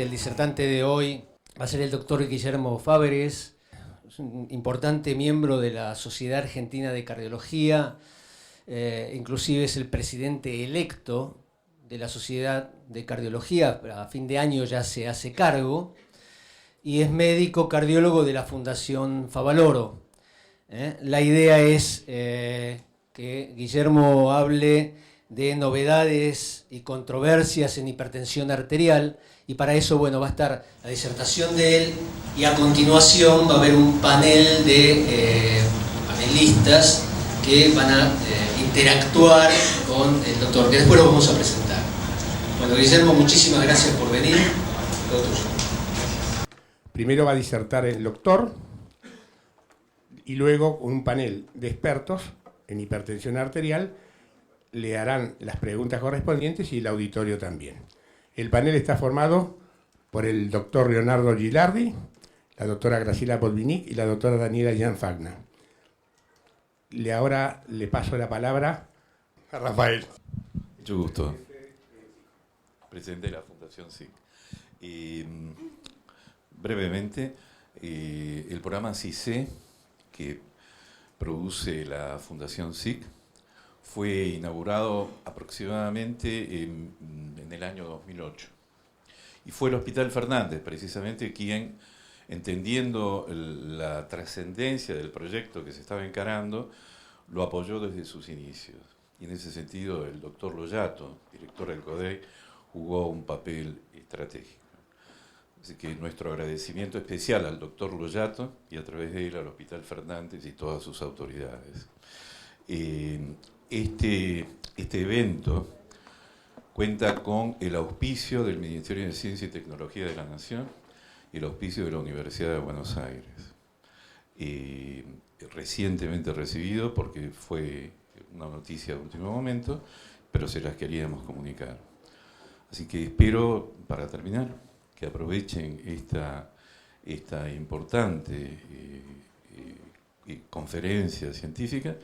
el disertante de hoy va a ser el doctor Guillermo Fábregues, es un importante miembro de la Sociedad Argentina de Cardiología, inclusive es el presidente electo de la Sociedad de Cardiología, a fin de año ya se hace cargo, y es médico cardiólogo de la Fundación Favaloro. La idea es que Guillermo hable de novedades y controversias en hipertensión arterial, y para eso, bueno, va a estar la disertación de él, y a continuación va a haber un panel de panelistas que van a interactuar con el doctor, que después lo vamos a presentar. Bueno, Guillermo, muchísimas gracias por venir. Todo tuyo. Primero va a disertar el doctor, y luego con un panel de expertos en hipertensión arterial le harán las preguntas correspondientes y el auditorio también. El panel está formado por el doctor Leonardo Gilardi, la doctora Graciela Botvinnik y la doctora Daniela Gianfagna. Ahora le paso la palabra a Rafael. Mucho gusto. Presidente de la Fundación SIC. Brevemente, el programa CICE, que produce la Fundación SIC, fue inaugurado aproximadamente en el año 2008. Y fue el Hospital Fernández, precisamente, quien, entendiendo la trascendencia del proyecto que se estaba encarando, lo apoyó desde sus inicios. Y en ese sentido, el doctor Loyato, director del CODEI, jugó un papel estratégico. Así que nuestro agradecimiento especial al doctor Loyato y a través de él al Hospital Fernández y todas sus autoridades. Este evento cuenta con el auspicio del Ministerio de Ciencia y Tecnología de la Nación y el auspicio de la Universidad de Buenos Aires. Recientemente recibido, porque fue una noticia de último momento, pero se las queríamos comunicar. Así que espero, para terminar, que aprovechen esta importante conferencia científica,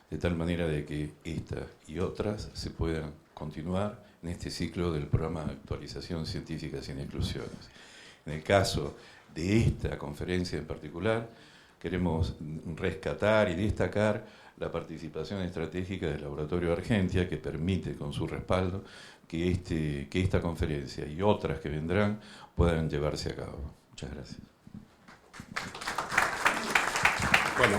de tal manera de que esta y otras se puedan continuar en este ciclo del programa de actualización científica sin exclusiones. En el caso de esta conferencia en particular, queremos rescatar y destacar la participación estratégica del Laboratorio Argentia, que permite, con su respaldo, que esta conferencia y otras que vendrán puedan llevarse a cabo. Muchas gracias. Bueno,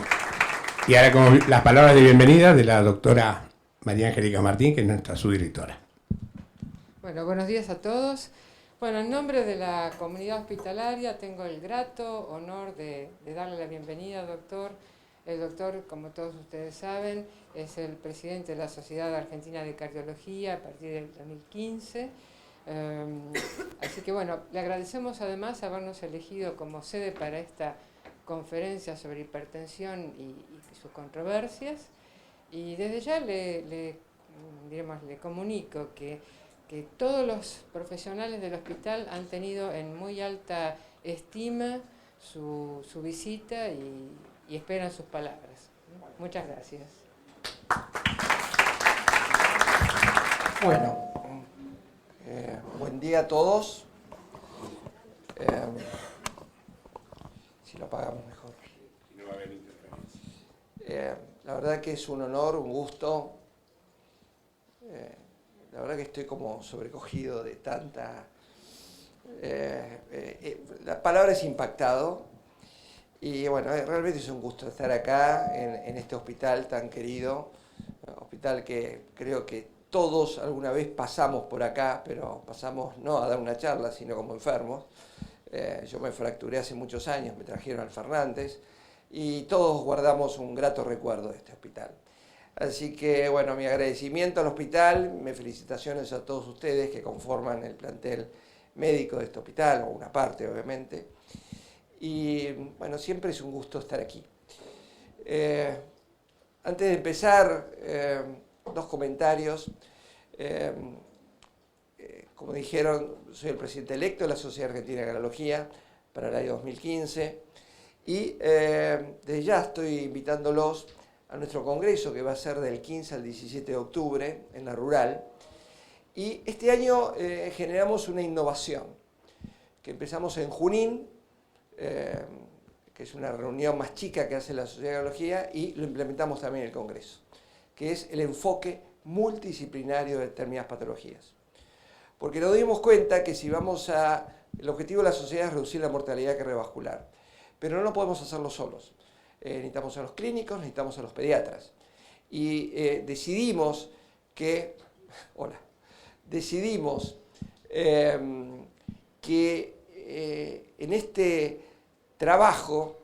y ahora con las palabras de bienvenida de la doctora María Angélica Martín, que es nuestra subdirectora. Bueno, buenos días a todos. Bueno, en nombre de la comunidad hospitalaria tengo el grato honor de darle la bienvenida al doctor. El doctor, como todos ustedes saben, es el presidente de la Sociedad Argentina de Cardiología a partir del 2015. Así que bueno, le agradecemos además habernos elegido como sede para esta conferencia sobre hipertensión y sus controversias. Y desde ya le comunico que todos los profesionales del hospital han tenido en muy alta estima su visita y esperan sus palabras. Muchas gracias. Bueno, buen día a todos. Si lo apagamos mejor. No va a haber interferencia. La verdad que es un honor, un gusto. La verdad que estoy como sobrecogido de tanta... la palabra es impactado. Y bueno, realmente es un gusto estar acá en este hospital tan querido, hospital que creo que todos alguna vez pasamos por acá, pero pasamos no a dar una charla, sino como enfermos. Yo me fracturé hace muchos años, me trajeron al Fernández y todos guardamos un grato recuerdo de este hospital. Así que bueno, mi agradecimiento al hospital, mis felicitaciones a todos ustedes que conforman el plantel médico de este hospital, o una parte obviamente. Y bueno, siempre es un gusto estar aquí. Antes de empezar, dos comentarios. Como dijeron, soy el presidente electo de la Sociedad Argentina de Cardiología para el año 2015 y desde ya estoy invitándolos a nuestro congreso que va a ser del 15 al 17 de octubre en la Rural. Y este año generamos una innovación. que empezamos en Junín, que es una reunión más chica que hace la Sociedad de Cardiología, y lo implementamos también en el Congreso, que es el enfoque multidisciplinario de determinadas patologías. Porque nos dimos cuenta que si vamos a... El objetivo de la sociedad es reducir la mortalidad cardiovascular, pero no lo podemos hacerlo solos. Necesitamos a los clínicos, necesitamos a los pediatras. Y decidimos que en este trabajo,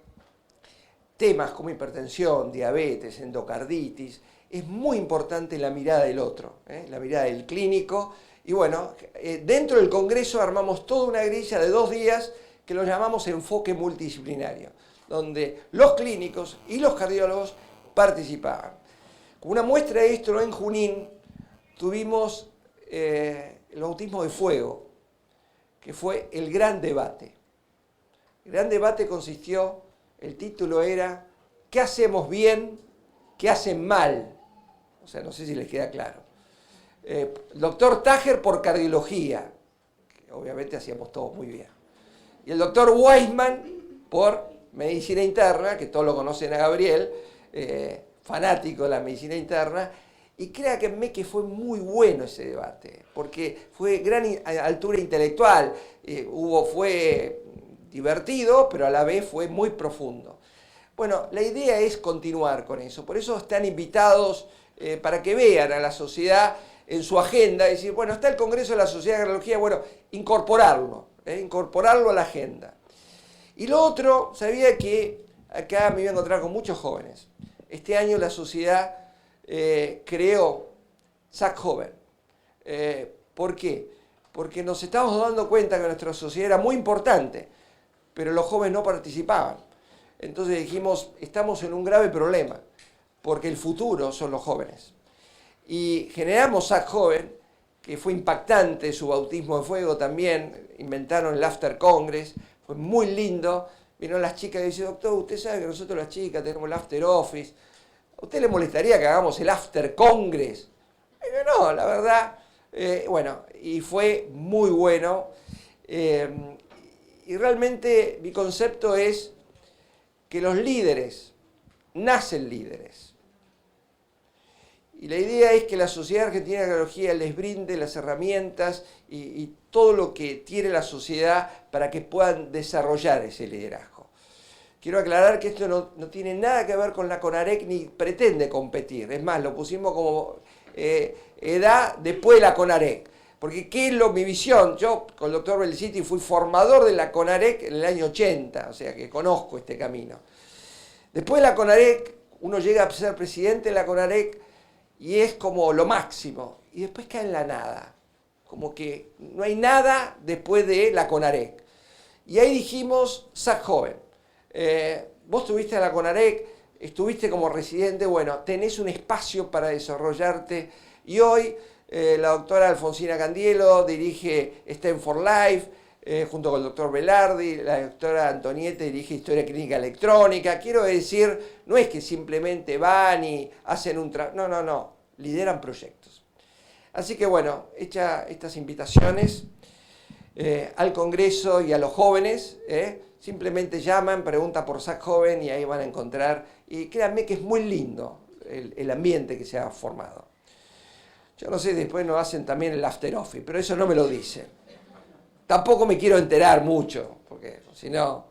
temas como hipertensión, diabetes, endocarditis, es muy importante la mirada del otro, la mirada del clínico. Y bueno, dentro del Congreso armamos toda una grilla de 2 días que lo llamamos enfoque multidisciplinario, donde los clínicos y los cardiólogos participaban. Como una muestra de esto, en Junín tuvimos el bautismo de fuego, que fue el gran debate. El gran debate consistió, el título era, ¿qué hacemos bien? ¿Qué hacen mal? O sea, no sé si les queda claro. Doctor Tajer por cardiología, que obviamente hacíamos todos muy bien. Y el doctor Weisman por medicina interna, que todos lo conocen a Gabriel, fanático de la medicina interna. Y créanme que fue muy bueno ese debate, porque fue gran altura intelectual, fue divertido, pero a la vez fue muy profundo. Bueno, la idea es continuar con eso, por eso están invitados para que vean a la sociedad en su agenda, decir, bueno, está el Congreso de la Sociedad de Cardiología, bueno, incorporarlo a la agenda. Y lo otro, sabía que acá me iba a encontrar con muchos jóvenes. Este año la sociedad creó SAC Joven. ¿Por qué? Porque nos estamos dando cuenta que nuestra sociedad era muy importante, pero los jóvenes no participaban. Entonces dijimos, estamos en un grave problema, porque el futuro son los jóvenes. Y generamos SAC Joven, que fue impactante, su bautismo de fuego también, inventaron el After Congress, fue muy lindo. Vieron las chicas y dicen, doctor, usted sabe que nosotros las chicas tenemos el After Office. ¿A usted le molestaría que hagamos el After Congress? No, la verdad, bueno, y fue muy bueno. Y realmente mi concepto es que los líderes nacen líderes. Y la idea es que la Sociedad Argentina de Cardiología les brinde las herramientas y todo lo que tiene la sociedad para que puedan desarrollar ese liderazgo. Quiero aclarar que esto no tiene nada que ver con la CONAREC ni pretende competir. Es más, lo pusimos como edad después de la CONAREC. Porque ¿qué es mi visión? Yo con el doctor Beliciti fui formador de la CONAREC en el año 80, o sea que conozco este camino. Después de la CONAREC, uno llega a ser presidente de la CONAREC y es como lo máximo. Y después cae en la nada. Como que no hay nada después de la CONAREC. Y ahí dijimos, SAC Joven. Vos estuviste en la CONAREC, estuviste como residente, bueno, tenés un espacio para desarrollarte. Y hoy la doctora Alfonsina Candielo dirige STEM for Life, junto con el doctor Velardi, la doctora Antoniete dirige Historia Clínica Electrónica. Quiero decir, no es que simplemente van y hacen un trabajo, no, lideran proyectos. Así que bueno, hechas estas invitaciones al Congreso y a los jóvenes, simplemente llaman, preguntan por SAC Joven y ahí van a encontrar, y créanme que es muy lindo el ambiente que se ha formado. Yo no sé, después nos hacen también el After Office, pero eso no me lo dicen. Tampoco me quiero enterar mucho, porque si no...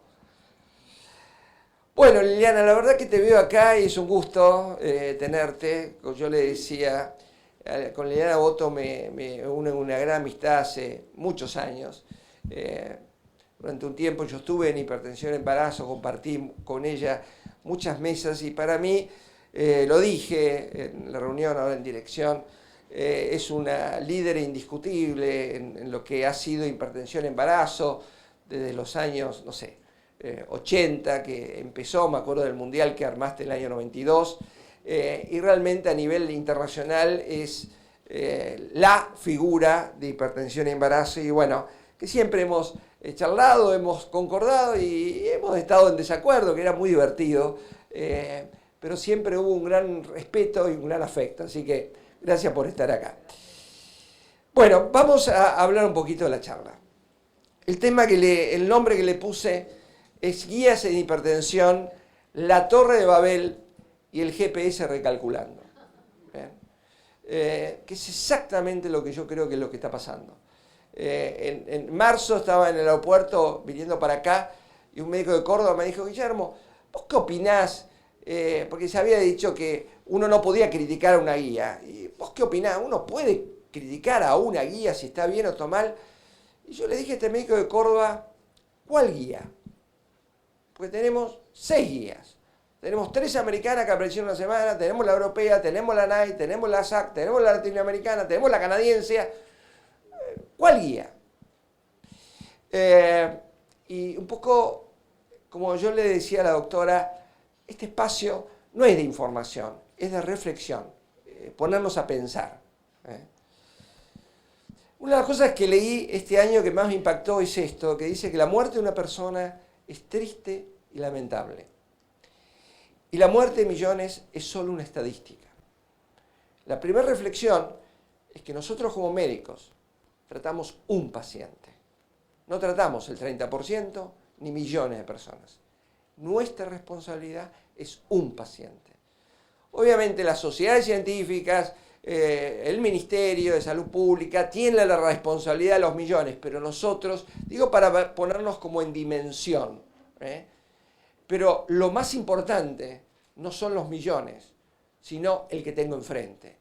Bueno, Liliana, la verdad que te veo acá y es un gusto tenerte. Yo le decía, con Liliana Boto me une una gran amistad hace muchos años. Durante un tiempo yo estuve en hipertensión en embarazo, compartí con ella muchas mesas y para mí, lo dije en la reunión ahora en dirección, es una líder indiscutible en lo que ha sido hipertensión embarazo desde los años, no sé, 80, que empezó, me acuerdo del mundial que armaste en el año 92, y realmente a nivel internacional es la figura de hipertensión embarazo y bueno, que siempre hemos charlado, hemos concordado y hemos estado en desacuerdo, que era muy divertido, pero siempre hubo un gran respeto y un gran afecto, así que gracias por estar acá. Bueno, vamos a hablar un poquito de la charla. El el nombre que le puse es Guías en Hipertensión, la Torre de Babel y el GPS recalculando. ¿Bien? Que es exactamente lo que yo creo que es lo que está pasando. En marzo estaba en el aeropuerto viniendo para acá y un médico de Córdoba me dijo: Guillermo, ¿vos qué opinás? Porque se había dicho que uno no podía criticar a una guía. ¿Y vos qué opinás? ¿Uno puede criticar a una guía si está bien o está mal? Y yo le dije a este médico de Córdoba: ¿cuál guía? Porque tenemos 6 guías. Tenemos 3 americanas que aparecieron una semana, tenemos la europea, tenemos la NICE, tenemos la SAC, tenemos la latinoamericana, tenemos la canadiense. ¿Cuál guía? Y un poco, como yo le decía a la doctora, este espacio no es de información, es de reflexión, ponernos a pensar. Una de las cosas que leí este año que más me impactó es esto, que dice que la muerte de una persona es triste y lamentable. Y la muerte de millones es solo una estadística. La primera reflexión es que nosotros como médicos tratamos un paciente. No tratamos el 30% ni millones de personas. Nuestra responsabilidad es un paciente. Obviamente las sociedades científicas, el Ministerio de Salud Pública tienen la responsabilidad de los millones, pero nosotros, digo para ponernos como en dimensión, pero lo más importante no son los millones, sino el que tengo enfrente.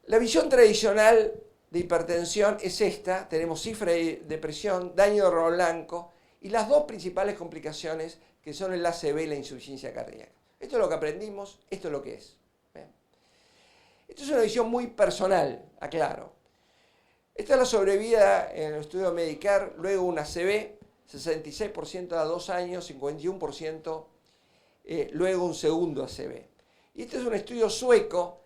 La visión tradicional de hipertensión es esta: tenemos cifra de depresión, daño de oro blanco y las 2 principales complicaciones que son el ACV y la insuficiencia cardíaca. Esto es lo que aprendimos, esto es lo que es. ¿Bien? Esto es una visión muy personal, aclaro. Esta es la sobrevida en el estudio de Medicare, luego un ACV, 66% a 2 años, 51% luego un segundo ACV. Y este es un estudio sueco,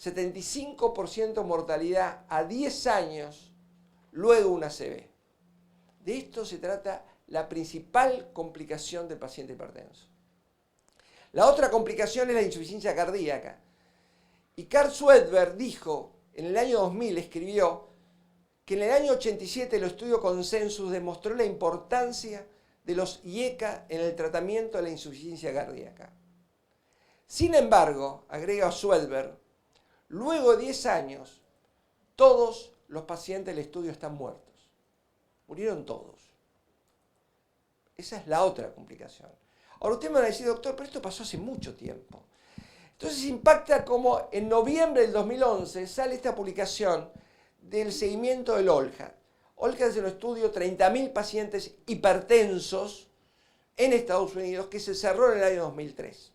75% mortalidad a 10 años, luego un ACV. De esto se trata la principal complicación del paciente hipertenso. La otra complicación es la insuficiencia cardíaca. Y Carl Swedberg dijo, en el año 2000 escribió, que en el año 87 el estudio Consensus demostró la importancia de los IECA en el tratamiento de la insuficiencia cardíaca. Sin embargo, agrega Swedberg, luego de 10 años, todos los pacientes del estudio están muertos. Murieron todos. Esa es la otra complicación. Ahora usted me va a decir: doctor, pero esto pasó hace mucho tiempo. Entonces impacta como en noviembre del 2011 sale esta publicación del seguimiento del OLHAT. OLHAT es un estudio de 30.000 pacientes hipertensos en Estados Unidos que se cerró en el año 2003.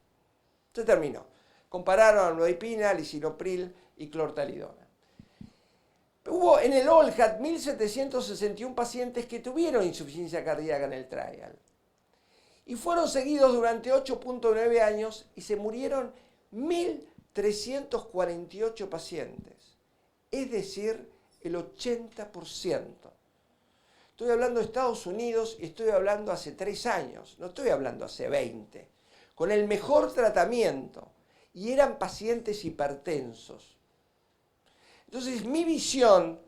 Se terminó. Compararon amlodipina, lisinopril y clortalidona. Hubo en el OLHAT 1.761 pacientes que tuvieron insuficiencia cardíaca en el trial. Y fueron seguidos durante 8.9 años y se murieron 1.348 pacientes. Es decir, el 80%. Estoy hablando de Estados Unidos y estoy hablando hace 3 años, no estoy hablando hace 20. Con el mejor tratamiento. Y eran pacientes hipertensos. Entonces, mi visión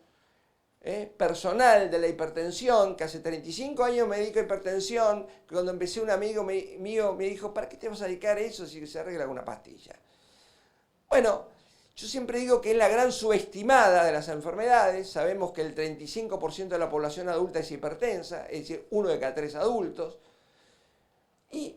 personal de la hipertensión, que hace 35 años me dedico a hipertensión, que cuando empecé un amigo mío me dijo: ¿para qué te vas a dedicar a eso si se arregla con una pastilla? Bueno, yo siempre digo que es la gran subestimada de las enfermedades. Sabemos que el 35% de la población adulta es hipertensa, es decir, 1 de cada 3 adultos. Y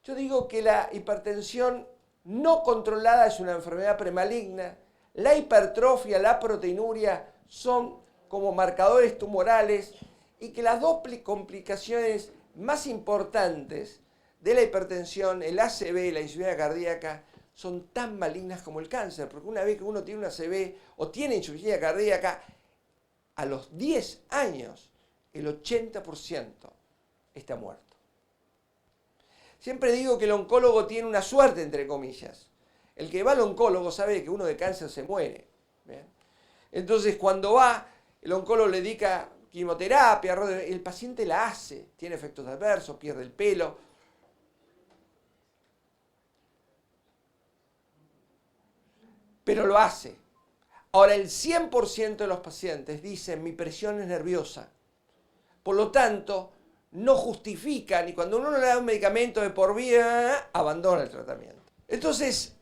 yo digo que la hipertensión no controlada es una enfermedad premaligna. La hipertrofia, la proteinuria son como marcadores tumorales y que las 2 complicaciones más importantes de la hipertensión, el ACV y la insuficiencia cardíaca, son tan malignas como el cáncer, porque una vez que uno tiene un ACV o tiene insuficiencia cardíaca, a los 10 años el 80% está muerto. Siempre digo que el oncólogo tiene una suerte, entre comillas. El que va al oncólogo sabe que uno de cáncer se muere. ¿Bien? Entonces, cuando va, el oncólogo le dedica quimioterapia, el paciente la hace, tiene efectos adversos, pierde el pelo. Pero lo hace. Ahora, el 100% de los pacientes dicen mi presión es nerviosa. Por lo tanto, no justifican, y cuando uno le da un medicamento de por vida, abandona el tratamiento. Entonces,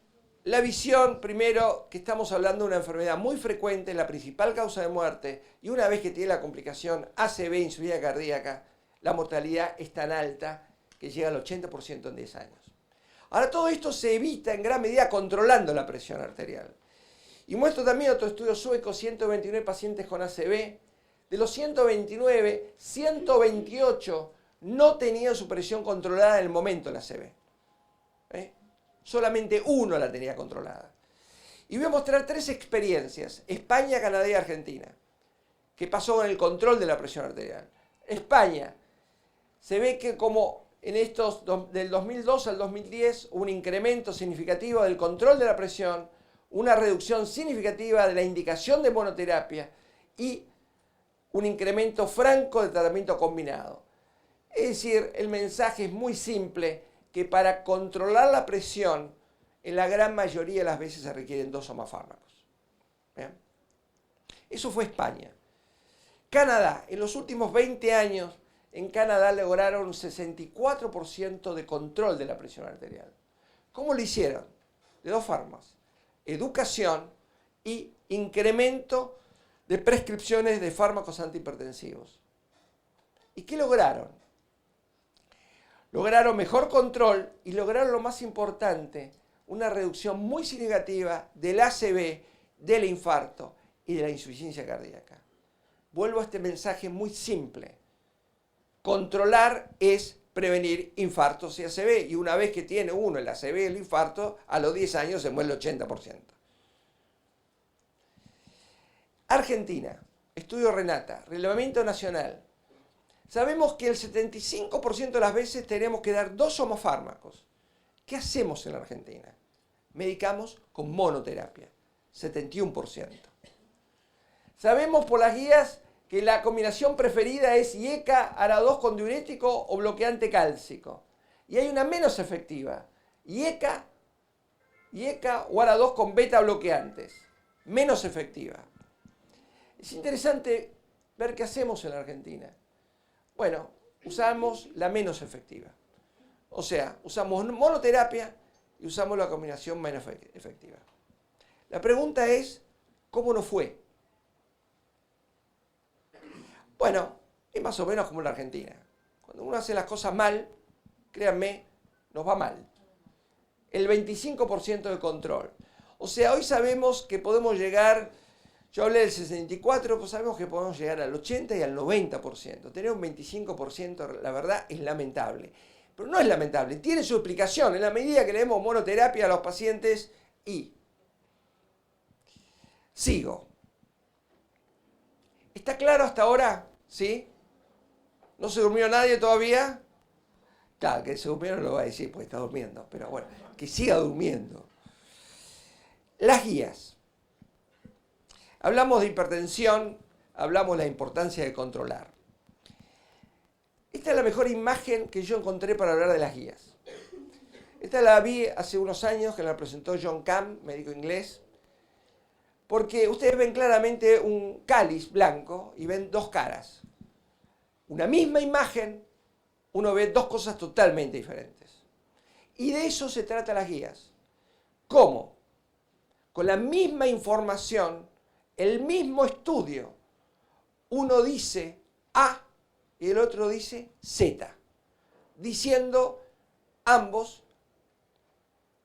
la visión, primero, que estamos hablando de una enfermedad muy frecuente, la principal causa de muerte, y una vez que tiene la complicación ACV, insuficiencia cardíaca, la mortalidad es tan alta que llega al 80% en 10 años. Ahora, todo esto se evita en gran medida controlando la presión arterial. Y muestro también otro estudio sueco, 129 pacientes con ACV. De los 129, 128 no tenían su presión controlada en el momento de la ACV. Solamente uno la tenía controlada. Y voy a mostrar 3 experiencias, España, Canadá y Argentina, que pasó con el control de la presión arterial. España, se ve que como en estos, del 2002 al 2010, hubo un incremento significativo del control de la presión, una reducción significativa de la indicación de monoterapia y un incremento franco de tratamiento combinado. Es decir, el mensaje es muy simple, que para controlar la presión, en la gran mayoría de las veces se requieren 2 o más fármacos. ¿Bien? Eso fue España. Canadá, en los últimos 20 años, en Canadá lograron un 64% de control de la presión arterial. ¿Cómo lo hicieron? De 2 fármacos. Educación y incremento de prescripciones de fármacos antihipertensivos. ¿Y qué lograron? Lograron mejor control y lograron lo más importante, una reducción muy significativa del ACV, del infarto y de la insuficiencia cardíaca. Vuelvo a este mensaje muy simple. Controlar es prevenir infartos y ACV. Y una vez que tiene uno el ACV y el infarto, a los 10 años se muere el 80%. Argentina, estudio Renata, Reglamento Nacional. Sabemos que el 75% de las veces tenemos que dar 2 o más fármacos. ¿Qué hacemos en la Argentina? Medicamos con monoterapia, 71%. Sabemos por las guías que la combinación preferida es IECA, ARA2 con diurético o bloqueante cálcico. Y hay una menos efectiva, IECA o ARA2 con beta bloqueantes, menos efectiva. Es interesante ver qué hacemos en la Argentina. Bueno, usamos la menos efectiva. O sea, usamos monoterapia y usamos la combinación menos efectiva. La pregunta es, ¿cómo nos fue? Bueno, es más o menos como en la Argentina. Cuando uno hace las cosas mal, créanme, nos va mal. El 25% de control. O sea, hoy sabemos que podemos llegar, yo hablé del 64%, pues sabemos que podemos llegar al 80% y al 90%. Tener un 25%, la verdad, es lamentable. Pero no es lamentable, tiene su explicación. En la medida que le demos monoterapia a los pacientes y sigo. ¿Está claro hasta ahora? ¿Sí? ¿No se durmió nadie todavía? Claro, que se durmió no lo va a decir porque está durmiendo, pero bueno, que siga durmiendo. Las guías. Hablamos de hipertensión, hablamos de la importancia de controlar. Esta es la mejor imagen que yo encontré para hablar de las guías. Esta la vi hace unos años, que la presentó John Camp, médico inglés, porque ustedes ven claramente un cáliz blanco y ven 2 caras. Una misma imagen, uno ve 2 cosas totalmente diferentes. Y de eso se trata las guías. ¿Cómo? Con la misma información, el mismo estudio, uno dice A y el otro dice Z, diciendo ambos,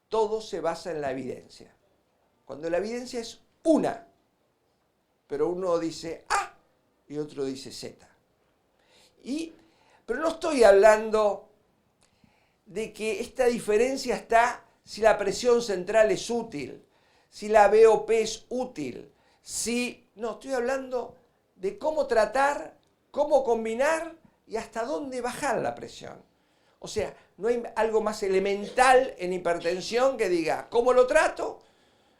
todo se basa en la evidencia. Cuando la evidencia es una, pero uno dice A y otro dice Z. Pero no estoy hablando de que esta diferencia está si la presión central es útil, si la BOP es útil, no, estoy hablando de cómo tratar, cómo combinar y hasta dónde bajar la presión. O sea, no hay algo más elemental en hipertensión que diga cómo lo trato,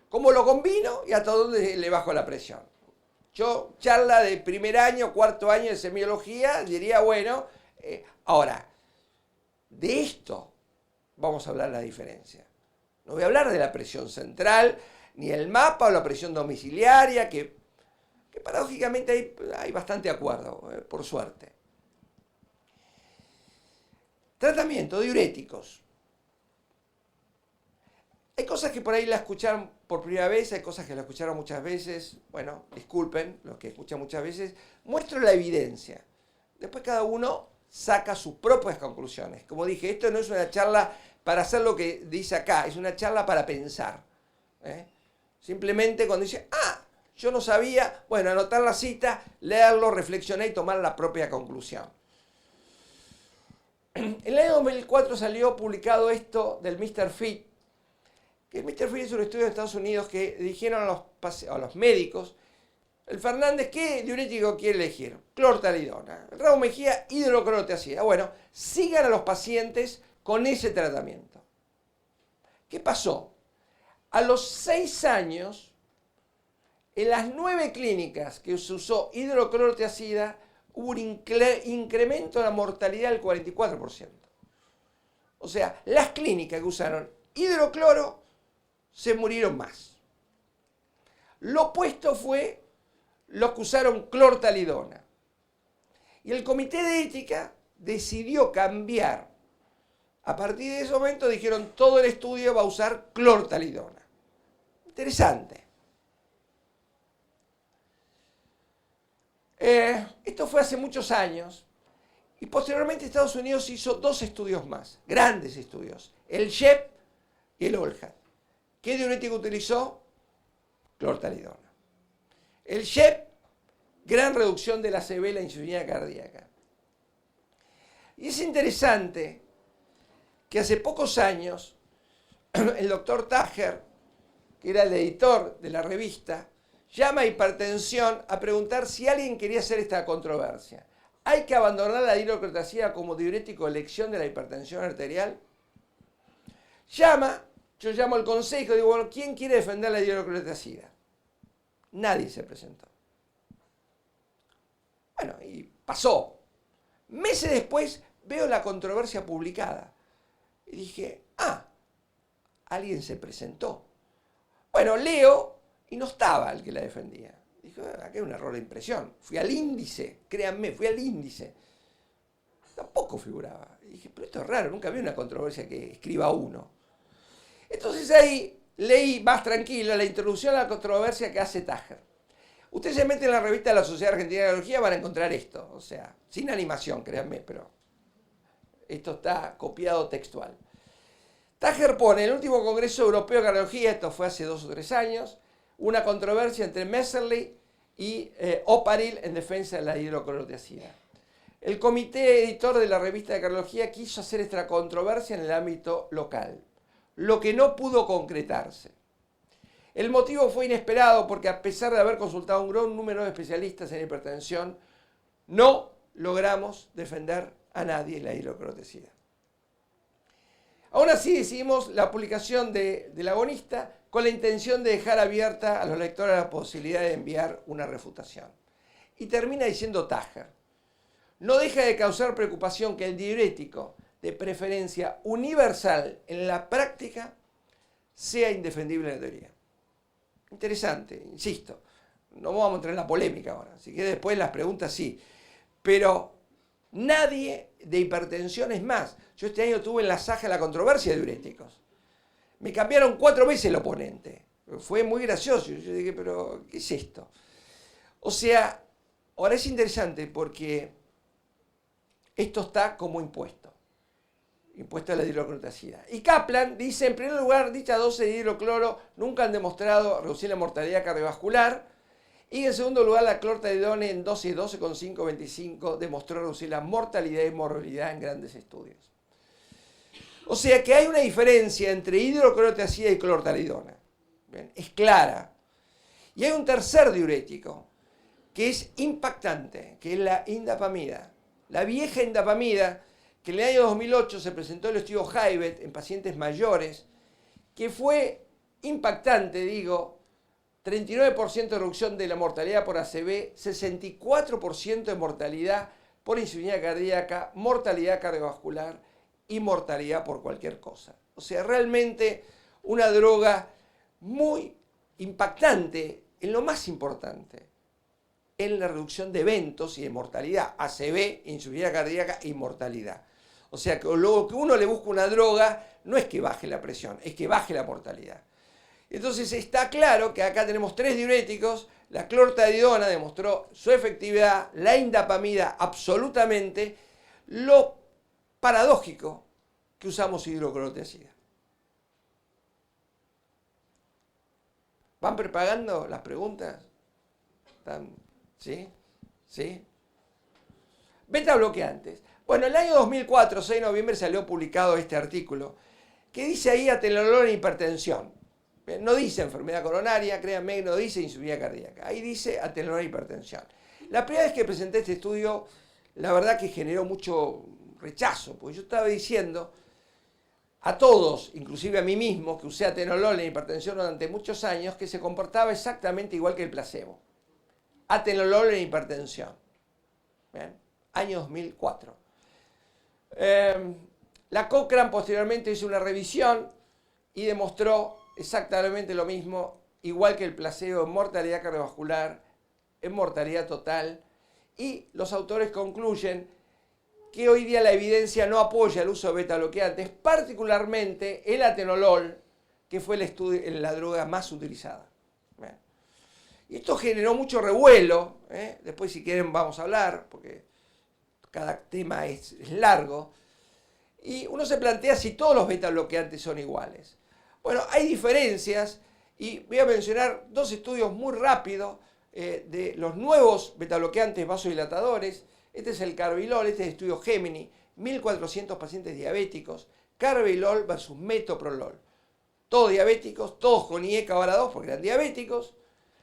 cómo lo combino y hasta dónde le bajo la presión. Yo, charla de primer año, cuarto año de semiología, diría, bueno, ahora, de esto vamos a hablar la diferencia. No voy a hablar de la presión central, ni el mapa o la presión domiciliaria, que paradójicamente hay bastante acuerdo, por suerte. Tratamiento, diuréticos. Hay cosas que por ahí la escucharon por primera vez, hay cosas que la escucharon muchas veces. Bueno, disculpen los que escuchan muchas veces. Muestro la evidencia. Después cada uno saca sus propias conclusiones. Como dije, esto no es una charla para hacer lo que dice acá, es una charla para pensar. Simplemente cuando dice, yo no sabía, bueno, anotar la cita, leerlo, reflexionar y tomar la propia conclusión. En el año 2004 salió publicado esto del Mr. Fit, que el Mr. Fit es un estudio de Estados Unidos que dijeron a los médicos, el Fernández, ¿qué diurético quiere elegir? Clortalidona. El Raúl Mejía, hidroclorotiazida. Bueno, sigan a los pacientes con ese tratamiento. ¿Qué pasó? A los 6 años, en las 9 clínicas que se usó hidroclorotiazida, hubo un incremento de la mortalidad del 44%. O sea, las clínicas que usaron hidrocloro se murieron más. Lo opuesto fue los que usaron clortalidona. Y el comité de ética decidió cambiar. A partir de ese momento dijeron todo el estudio va a usar clortalidona. Interesante. Esto fue hace muchos años y posteriormente Estados Unidos hizo 2 estudios más, grandes estudios, el SHEP y el OLHAT. ¿Qué diurético utilizó? Clortalidona. El SHEP, gran reducción de la ACV, la insuficiencia cardíaca. Y es interesante que hace pocos años el doctor Tajer, que era el editor de la revista, llama a Hipertensión a preguntar si alguien quería hacer esta controversia. ¿Hay que abandonar la hidroclorotiazida como diurético de elección de la hipertensión arterial? Yo llamo al consejo y digo, bueno, ¿quién quiere defender la hidroclorotiazida? Nadie se presentó. Bueno, y pasó. Meses después veo la controversia publicada. Y dije, alguien se presentó. Bueno, leo y no estaba el que la defendía. Dije, acá hay un error de impresión. Fui al índice, créanme, fui al índice. Tampoco figuraba. Y dije, pero esto es raro, nunca vi una controversia que escriba uno. Entonces ahí leí más tranquilo la introducción a la controversia que hace Tajer. Ustedes se meten en la revista de la Sociedad Argentina de Cardiología, van a encontrar esto. O sea, sin animación, créanme, pero esto está copiado textual. Tajer pone en el último Congreso Europeo de Cardiología, esto fue hace 2 o 3 años, una controversia entre Messerly y Oparil en defensa de la hidroclorotiazida. El comité editor de la revista de cardiología quiso hacer esta controversia en el ámbito local, lo que no pudo concretarse. El motivo fue inesperado porque a pesar de haber consultado un gran número de especialistas en hipertensión, no logramos defender a nadie la hidroclorotiazida. Aún así decidimos la publicación del agonista con la intención de dejar abierta a los lectores la posibilidad de enviar una refutación. Y termina diciendo Tajer, no deja de causar preocupación que el diurético de preferencia universal en la práctica sea indefendible en la teoría. Interesante, insisto, no vamos a entrar en la polémica ahora, así que después las preguntas sí, pero nadie de hipertensión es más. Yo este año tuve en la Saja la controversia de diuréticos. Me cambiaron 4 veces el oponente. Fue muy gracioso. Yo dije, pero ¿qué es esto? O sea, ahora es interesante porque esto está como impuesto. Impuesto a la hidroclorotiazida. Y Kaplan dice, en primer lugar, dichas dosis de hidrocloro nunca han demostrado reducir la mortalidad cardiovascular. Y en segundo lugar, la clortalidona en dosis 12,5-25 demostró reducir la mortalidad y morbilidad en grandes estudios. O sea que hay una diferencia entre hidroclorotiazida y clortalidona. Bien, es clara. Y hay un tercer diurético que es impactante, que es la indapamida. La vieja indapamida, que en el año 2008 se presentó en el estudio Haibet en pacientes mayores, que fue impactante, digo, 39% de reducción de la mortalidad por ACV, 64% de mortalidad por insuficiencia cardíaca, mortalidad cardiovascular y mortalidad por cualquier cosa. O sea, realmente una droga muy impactante en lo más importante, en la reducción de eventos y de mortalidad, ACV, insuficiencia cardíaca y mortalidad. O sea, que luego que uno le busca una droga, no es que baje la presión, es que baje la mortalidad. Entonces está claro que acá tenemos 3 diuréticos, la clortadidona demostró su efectividad, la indapamida absolutamente, lo paradójico que usamos hidroclorotiazida. ¿Van preparando las preguntas? ¿Sí? ¿Sí? Beta bloqueantes. Bueno, en el año 2004, 6 de noviembre, salió publicado este artículo que dice ahí atenolol en hipertensión. No dice enfermedad coronaria, créanme, no dice insuficiencia cardíaca. Ahí dice atenolol en hipertensión. La primera vez que presenté este estudio, la verdad que generó mucho rechazo, porque yo estaba diciendo a todos, inclusive a mí mismo, que usé atenolol en hipertensión durante muchos años, que se comportaba exactamente igual que el placebo. Atenolol en hipertensión. ¿Bien? Año 2004. La Cochrane posteriormente hizo una revisión y demostró exactamente lo mismo, igual que el placebo en mortalidad cardiovascular, en mortalidad total, y los autores concluyen que hoy día la evidencia no apoya el uso de beta bloqueantes, particularmente el atenolol, que fue la droga más utilizada. Bien. Y esto generó mucho revuelo, después si quieren vamos a hablar, porque cada tema es largo, y uno se plantea si todos los beta bloqueantes son iguales. Bueno, hay diferencias, y voy a mencionar 2 estudios muy rápidos de los nuevos beta bloqueantes vasodilatadores. Este es el Carvedilol, este es el estudio Gemini, 1.400 pacientes diabéticos, Carvedilol versus metoprolol. Todos diabéticos, todos con IECA ahora 2 porque eran diabéticos,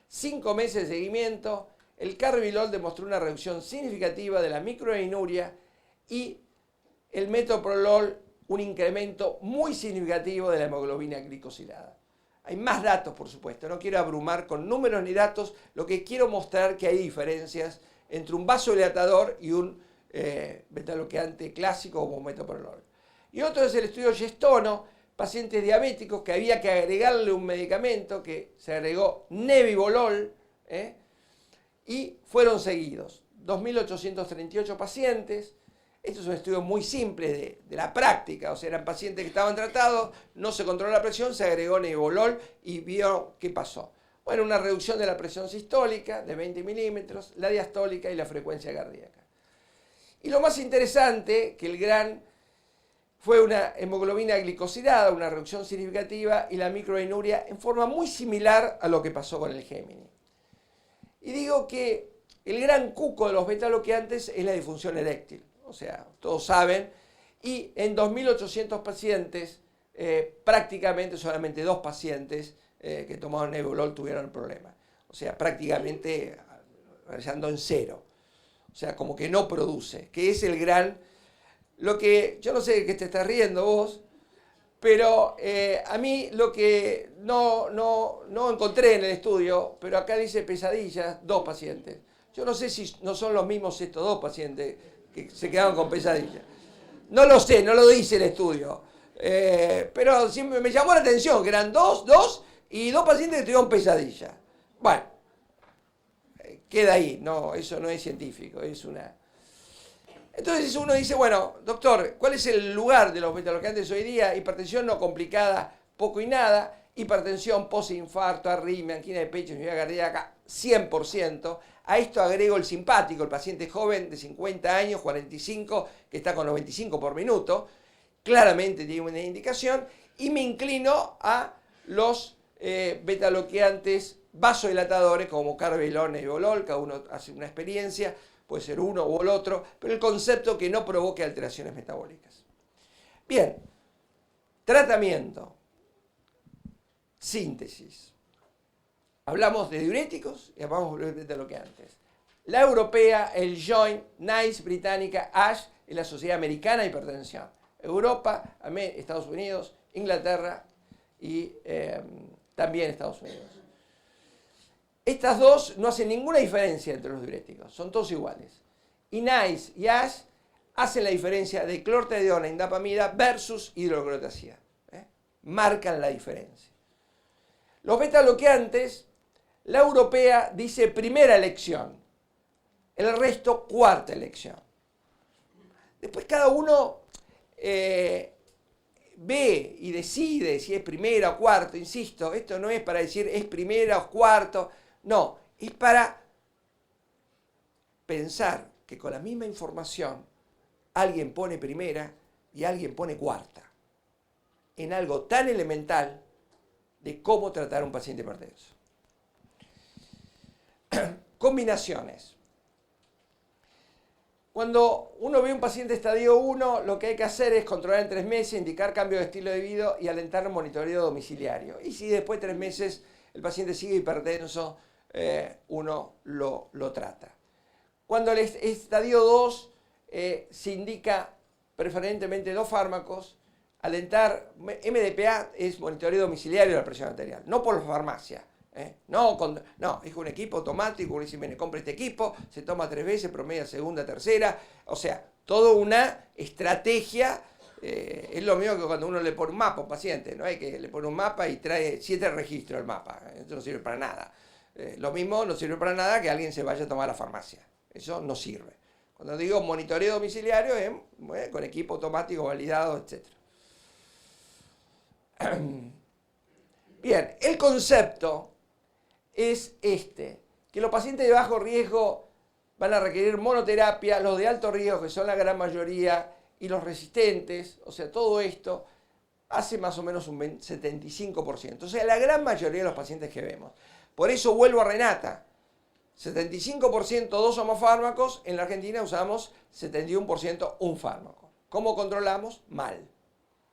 5 meses de seguimiento. El Carvedilol demostró una reducción significativa de la microalbuminuria y el metoprolol un incremento muy significativo de la hemoglobina glicosilada. Hay más datos, por supuesto, no quiero abrumar con números ni datos, lo que quiero mostrar que hay diferencias entre un vasodilatador y un beta-bloqueante clásico como metoprolol. Y otro es el estudio Gestono, pacientes diabéticos que había que agregarle un medicamento que se agregó nebivolol, y fueron seguidos. 2.838 pacientes. Esto es un estudio muy simple de la práctica, o sea, eran pacientes que estaban tratados, no se controló la presión, se agregó nebivolol y vio qué pasó. Bueno, una reducción de la presión sistólica de 20 milímetros, la diastólica y la frecuencia cardíaca. Y lo más interesante, que fue una hemoglobina glicosilada, una reducción significativa, y la microalbuminuria en forma muy similar a lo que pasó con el Gemini. Y digo que el gran cuco de los beta bloqueantes es la disfunción eréctil. O sea, todos saben, y en 2.800 pacientes, prácticamente solamente 2 pacientes que tomaron nebivolol tuvieron el problema. O sea, prácticamente rayando en 0. O sea, como que no produce, que es lo que, yo no sé de qué te estás riendo vos, pero a mí lo que no encontré en el estudio, pero acá dice pesadillas, 2 pacientes. Yo no sé si no son los mismos estos 2 pacientes que se quedaron con pesadillas. No lo sé, no lo dice el estudio. Pero siempre me llamó la atención que eran 2 y 2 pacientes que tuvieron pesadillas. Bueno, queda ahí, no, eso no es científico, es una... Entonces uno dice, bueno, doctor, ¿cuál es el lugar de los beta-bloqueantes hoy día? Hipertensión no complicada, poco y nada. Hipertensión, postinfarto, arritmia, angina de pecho, insuficiencia cardíaca, 100%. A esto agrego el simpático, el paciente joven de 50 años, 45, que está con 95 por minuto. Claramente tiene una indicación. Y me inclino a los beta-bloqueantes vasodilatadores como Carvedilol, nebivolol, cada uno hace una experiencia, puede ser uno u el otro, pero el concepto que no provoque alteraciones metabólicas. Bien, tratamiento, síntesis. Hablamos de diuréticos y hablamos de beta-bloqueantes. La europea, el Joint, NICE, británica, ASH, es la Sociedad Americana de Hipertensión. Europa, Estados Unidos, Inglaterra y también Estados Unidos. Estas 2 no hacen ninguna diferencia entre los diuréticos, son todos iguales. Y NICE y ASH hacen la diferencia de clortadidona, indapamida versus hidroclorotiazida. Marcan la diferencia. Los beta-bloqueantes, la europea dice primera elección, el resto cuarta elección. Después cada uno ve y decide si es primera o cuarto, insisto, esto no es para decir es primera o cuarto, no, es para pensar que con la misma información alguien pone primera y alguien pone cuarta en algo tan elemental de cómo tratar a un paciente hipertenso. Combinaciones. Cuando uno ve un paciente estadio 1, lo que hay que hacer es controlar en 3 meses, indicar cambio de estilo de vida y alentar un monitoreo domiciliario. Y si después de 3 meses el paciente sigue hipertenso, uno lo trata. Cuando el estadio 2 se indica preferentemente 2 fármacos, alentar, MDPA es monitoreo domiciliario de la presión arterial, no por la farmacia. No, es un equipo automático, uno dice, mire, compre este equipo, se toma 3 veces, promedia segunda, tercera, o sea, toda una estrategia, es lo mismo que cuando uno le pone un mapa a un paciente, ¿no? Hay que le pone un mapa y trae 7 registros del mapa, eso no sirve para nada. Lo mismo no sirve para nada que alguien se vaya a tomar a la farmacia, eso no sirve. Cuando digo monitoreo domiciliario es con equipo automático validado, etc. Bien, el concepto es que los pacientes de bajo riesgo van a requerir monoterapia, los de alto riesgo, que son la gran mayoría, y los resistentes, o sea, todo esto hace más o menos un 75%, o sea, la gran mayoría de los pacientes que vemos. Por eso vuelvo a Renata, 75% 2 homofármacos, en la Argentina usamos 71% un fármaco. ¿Cómo controlamos? Mal.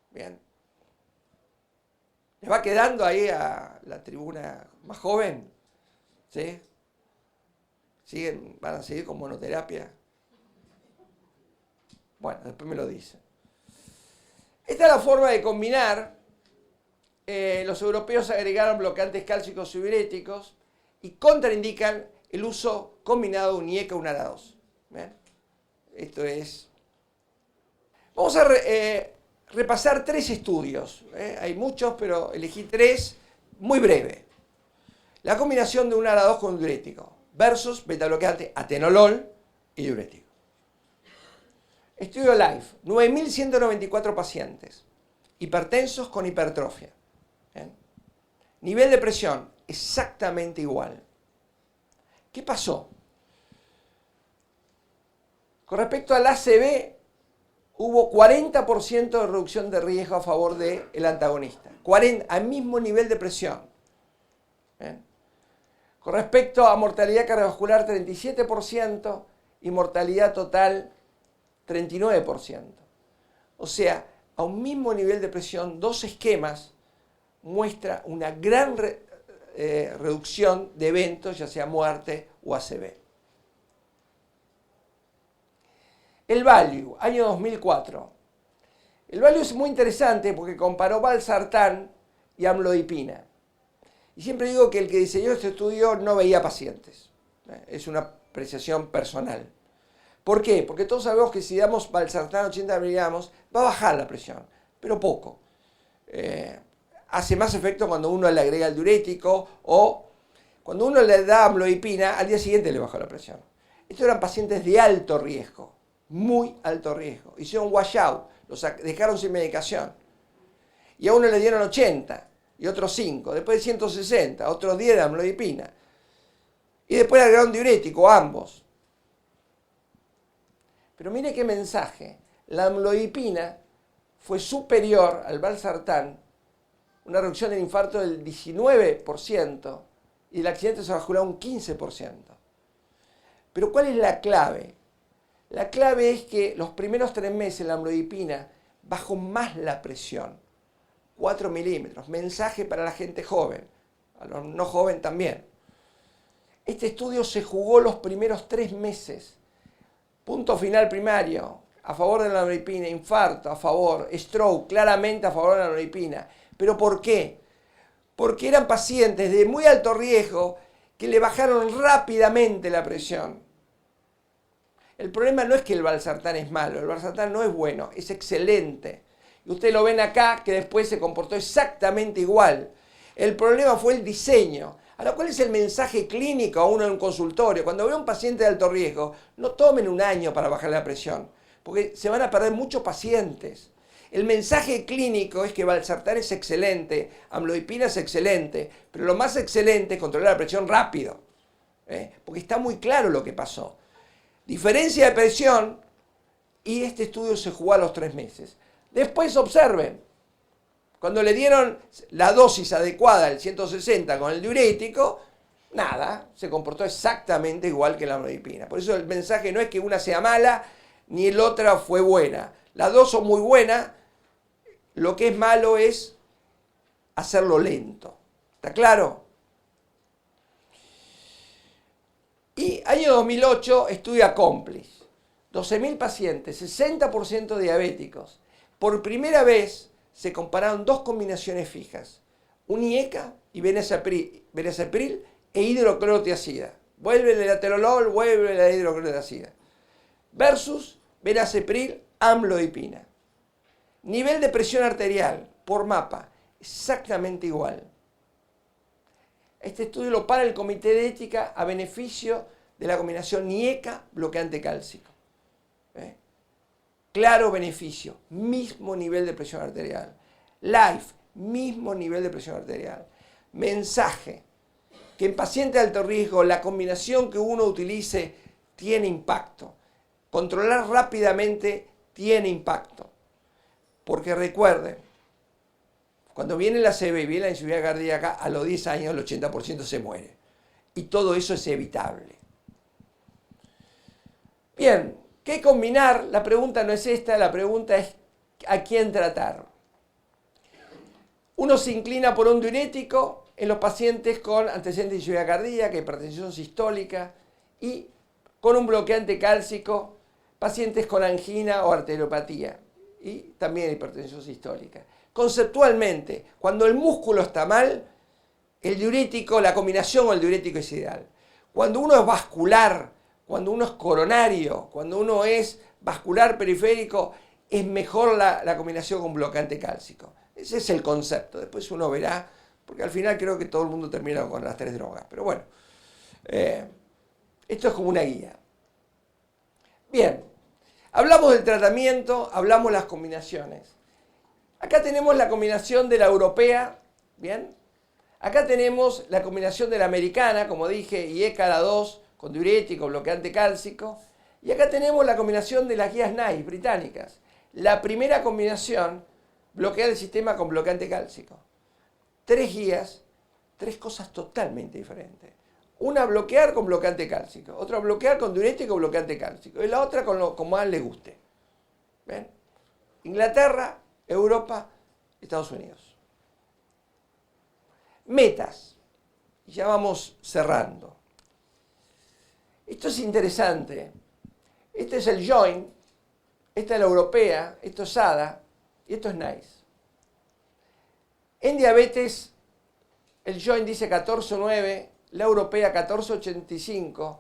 Bien. ¿Les va quedando ahí a la tribuna más joven? ¿Sí? ¿Van a seguir con monoterapia? Bueno, después me lo dicen. Esta es la forma de combinar. Los europeos agregaron bloqueantes cálcicos y diuréticos y contraindican el uso combinado de un IECA o un ARA2. ¿Ven? Esto es... Vamos a repasar 3 estudios. Hay muchos, pero elegí 3 muy breve. La combinación de un ARA2 con un diurético versus beta-bloqueante atenolol y diurético. Estudio LIFE, 9.194 pacientes, hipertensos con hipertrofia. ¿Bien? Nivel de presión, exactamente igual. ¿Qué pasó? Con respecto al ACV, hubo 40% de reducción de riesgo a favor del antagonista, al mismo nivel de presión. ¿Bien? Con respecto a mortalidad cardiovascular, 37% y mortalidad total, 39%. O sea, a un mismo nivel de presión, 2 esquemas muestra una gran reducción de eventos, ya sea muerte o ACV. El value, año 2004. El value es muy interesante porque comparó valsartán y amlodipina. Y siempre digo que el que diseñó este estudio no veía pacientes. Es una apreciación personal. ¿Por qué? Porque todos sabemos que si damos valsartán 80 miligramos, va a bajar la presión, pero poco. Hace más efecto cuando uno le agrega el diurético o cuando uno le da amlodipina, al día siguiente le baja la presión. Estos eran pacientes de alto riesgo, muy alto riesgo. Hicieron washout, los dejaron sin medicación. Y a uno le dieron 80 y otros 5, después 160, otros 10 de amlodipina. Y después le agregaron diurético, ambos. Pero mire qué mensaje. La amlodipina fue superior al valsartán, una reducción del infarto del 19% y del accidente cerebrovascular un 15%. Pero ¿cuál es la clave? La clave es que los primeros 3 meses la amlodipina bajó más la presión, 4 milímetros. Mensaje para la gente joven, a los no jóvenes también. Este estudio se jugó los primeros 3 meses. Punto final primario, a favor de la amlodipina, infarto, a favor, stroke, claramente a favor de la amlodipina. ¿Pero por qué? Porque eran pacientes de muy alto riesgo que le bajaron rápidamente la presión. El problema no es que el valsartán es malo, el valsartán no es bueno, es excelente. Y ustedes lo ven acá que después se comportó exactamente igual. El problema fue el diseño. Ahora, ¿cuál es el mensaje clínico a uno en un consultorio? Cuando veo a un paciente de alto riesgo, no tomen un año para bajar la presión, porque se van a perder muchos pacientes. El mensaje clínico es que valsartán es excelente, amlodipina es excelente, pero lo más excelente es controlar la presión rápido, porque está muy claro lo que pasó. Diferencia de presión, y este estudio se jugó a los 3 meses. Después observen, cuando le dieron la dosis adecuada, el 160 con el diurético, nada, se comportó exactamente igual que la amlodipina. Por eso el mensaje no es que una sea mala, ni la otra fue buena. Las dos son muy buenas, lo que es malo es hacerlo lento. ¿Está claro? Y año 2008, estudio Accomplish. 12.000 pacientes, 60% diabéticos. Por primera vez se compararon 2 combinaciones fijas. Un IECA y benazepril e hidroclorotiazida. Vuelve el aterolol, vuelve la hidroclorotiazida. Versus benazepril, amlodipina. Nivel de presión arterial por mapa, exactamente igual. Este estudio lo para el Comité de Ética a beneficio de la combinación IECA bloqueante cálcico. Claro beneficio, mismo nivel de presión arterial. LIFE, mismo nivel de presión arterial. Mensaje, que en paciente de alto riesgo la combinación que uno utilice tiene impacto. Controlar rápidamente tiene impacto. Porque recuerden, cuando viene la CB y viene la insuficiencia cardíaca, a los 10 años el 80% se muere. Y todo eso es evitable. Bien, ¿qué combinar? La pregunta no es esta, la pregunta es ¿a quién tratar? Uno se inclina por un diurético en los pacientes con antecedentes de insuficiencia cardíaca, hipertensión sistólica, y con un bloqueante cálcico, pacientes con angina o arteriopatía, y también hipertensión sistólica. Conceptualmente, cuando el músculo está mal, el diurético, la combinación con el diurético es ideal. Cuando uno es vascular, cuando uno es coronario, cuando uno es vascular periférico, es mejor la combinación con bloqueante cálcico. Ese es el concepto. Después uno verá, porque al final creo que todo el mundo termina con las 3 drogas. Pero bueno, esto es como una guía. Bien, hablamos del tratamiento, hablamos de las combinaciones. Acá tenemos la combinación de la europea, ¿bien? Acá tenemos la combinación de la americana, como dije, IECA la 2, con diurético, bloqueante cálcico. Y acá tenemos la combinación de las guías NICE británicas. La primera combinación bloquea el sistema con bloqueante cálcico. 3 guías, 3 cosas totalmente diferentes. Una bloquear con bloqueante cálcico, otra bloquear con diurético bloqueante cálcico, y la otra con lo como más le guste. ¿Ven? Inglaterra, Europa, Estados Unidos. Metas. Y ya vamos cerrando. Esto es interesante. Este es el JOIN, esta es la europea, esto es ADA y esto es NICE. En diabetes, el JOIN dice 14,9, la europea 14,85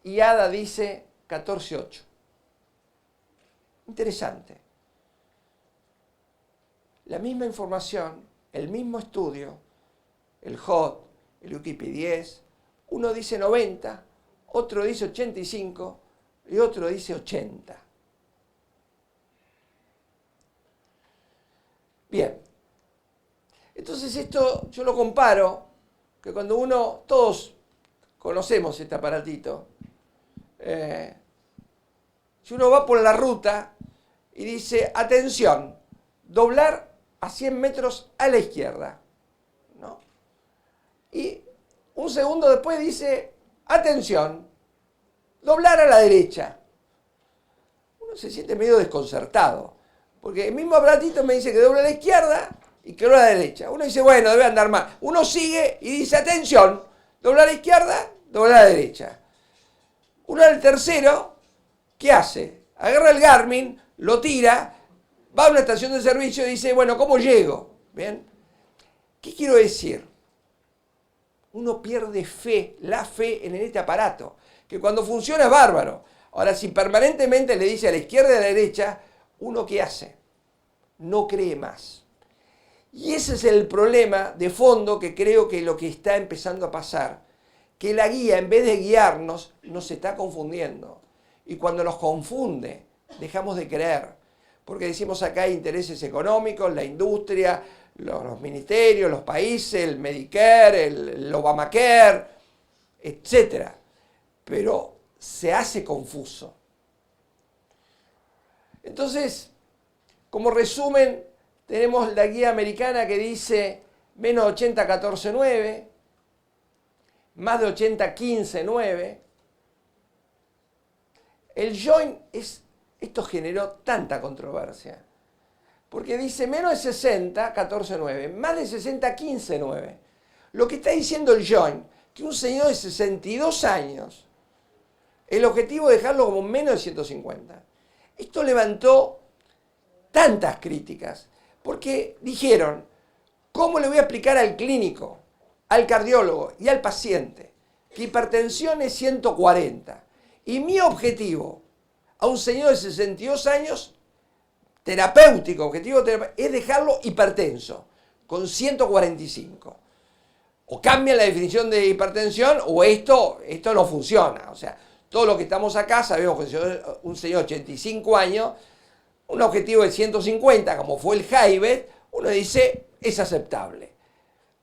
y ADA dice 14,8. Interesante. La misma información, el mismo estudio, el HOT, el UKP10, uno dice 90, otro dice 85 y otro dice 80. Bien. Entonces esto yo lo comparo, que cuando uno, todos conocemos este aparatito, si uno va por la ruta y dice, atención, doblar a 100 metros a la izquierda, ¿no? Y un segundo después dice, atención, doblar a la derecha. Uno se siente medio desconcertado, porque el mismo aparatito me dice que dobla a la izquierda y que dobla a la derecha. Uno dice, bueno, debe andar mal. Uno sigue y dice, atención, dobla a la izquierda, dobla a la derecha. Uno al tercero, ¿qué hace? Agarra el Garmin, lo tira, va a una estación de servicio y dice, bueno, ¿cómo llego? ¿Bien? ¿Qué quiero decir? Uno pierde fe, la fe en este aparato, que cuando funciona es bárbaro. Ahora, si permanentemente le dice a la izquierda y a la derecha, ¿uno qué hace? No cree más. Y ese es el problema de fondo que creo que lo que está empezando a pasar, que la guía, en vez de guiarnos, nos está confundiendo. Y cuando nos confunde, dejamos de creer. Porque decimos acá hay intereses económicos, la industria, los ministerios, los países, el Medicare, el Obamacare, etc. Pero se hace confuso. Entonces, como resumen, tenemos la guía americana que dice menos 80, 14, 9, más de 80, 15, 9. El joint, esto generó tanta controversia, porque dice menos de 60, 14, 9, más de 60, 15, 9. Lo que está diciendo el joint, que un señor de 62 años, el objetivo es dejarlo como menos de 150. Esto levantó tantas críticas, porque dijeron, ¿cómo le voy a explicar al clínico, al cardiólogo y al paciente que hipertensión es 140? Y mi objetivo a un señor de 62 años, terapéutico, objetivo terapéutico, es dejarlo hipertenso, con 145. O cambian la definición de hipertensión o esto no funciona. O sea, todos los que estamos acá sabemos que un señor de 85 años, un objetivo de 150, como fue el Jaibet, uno dice, es aceptable.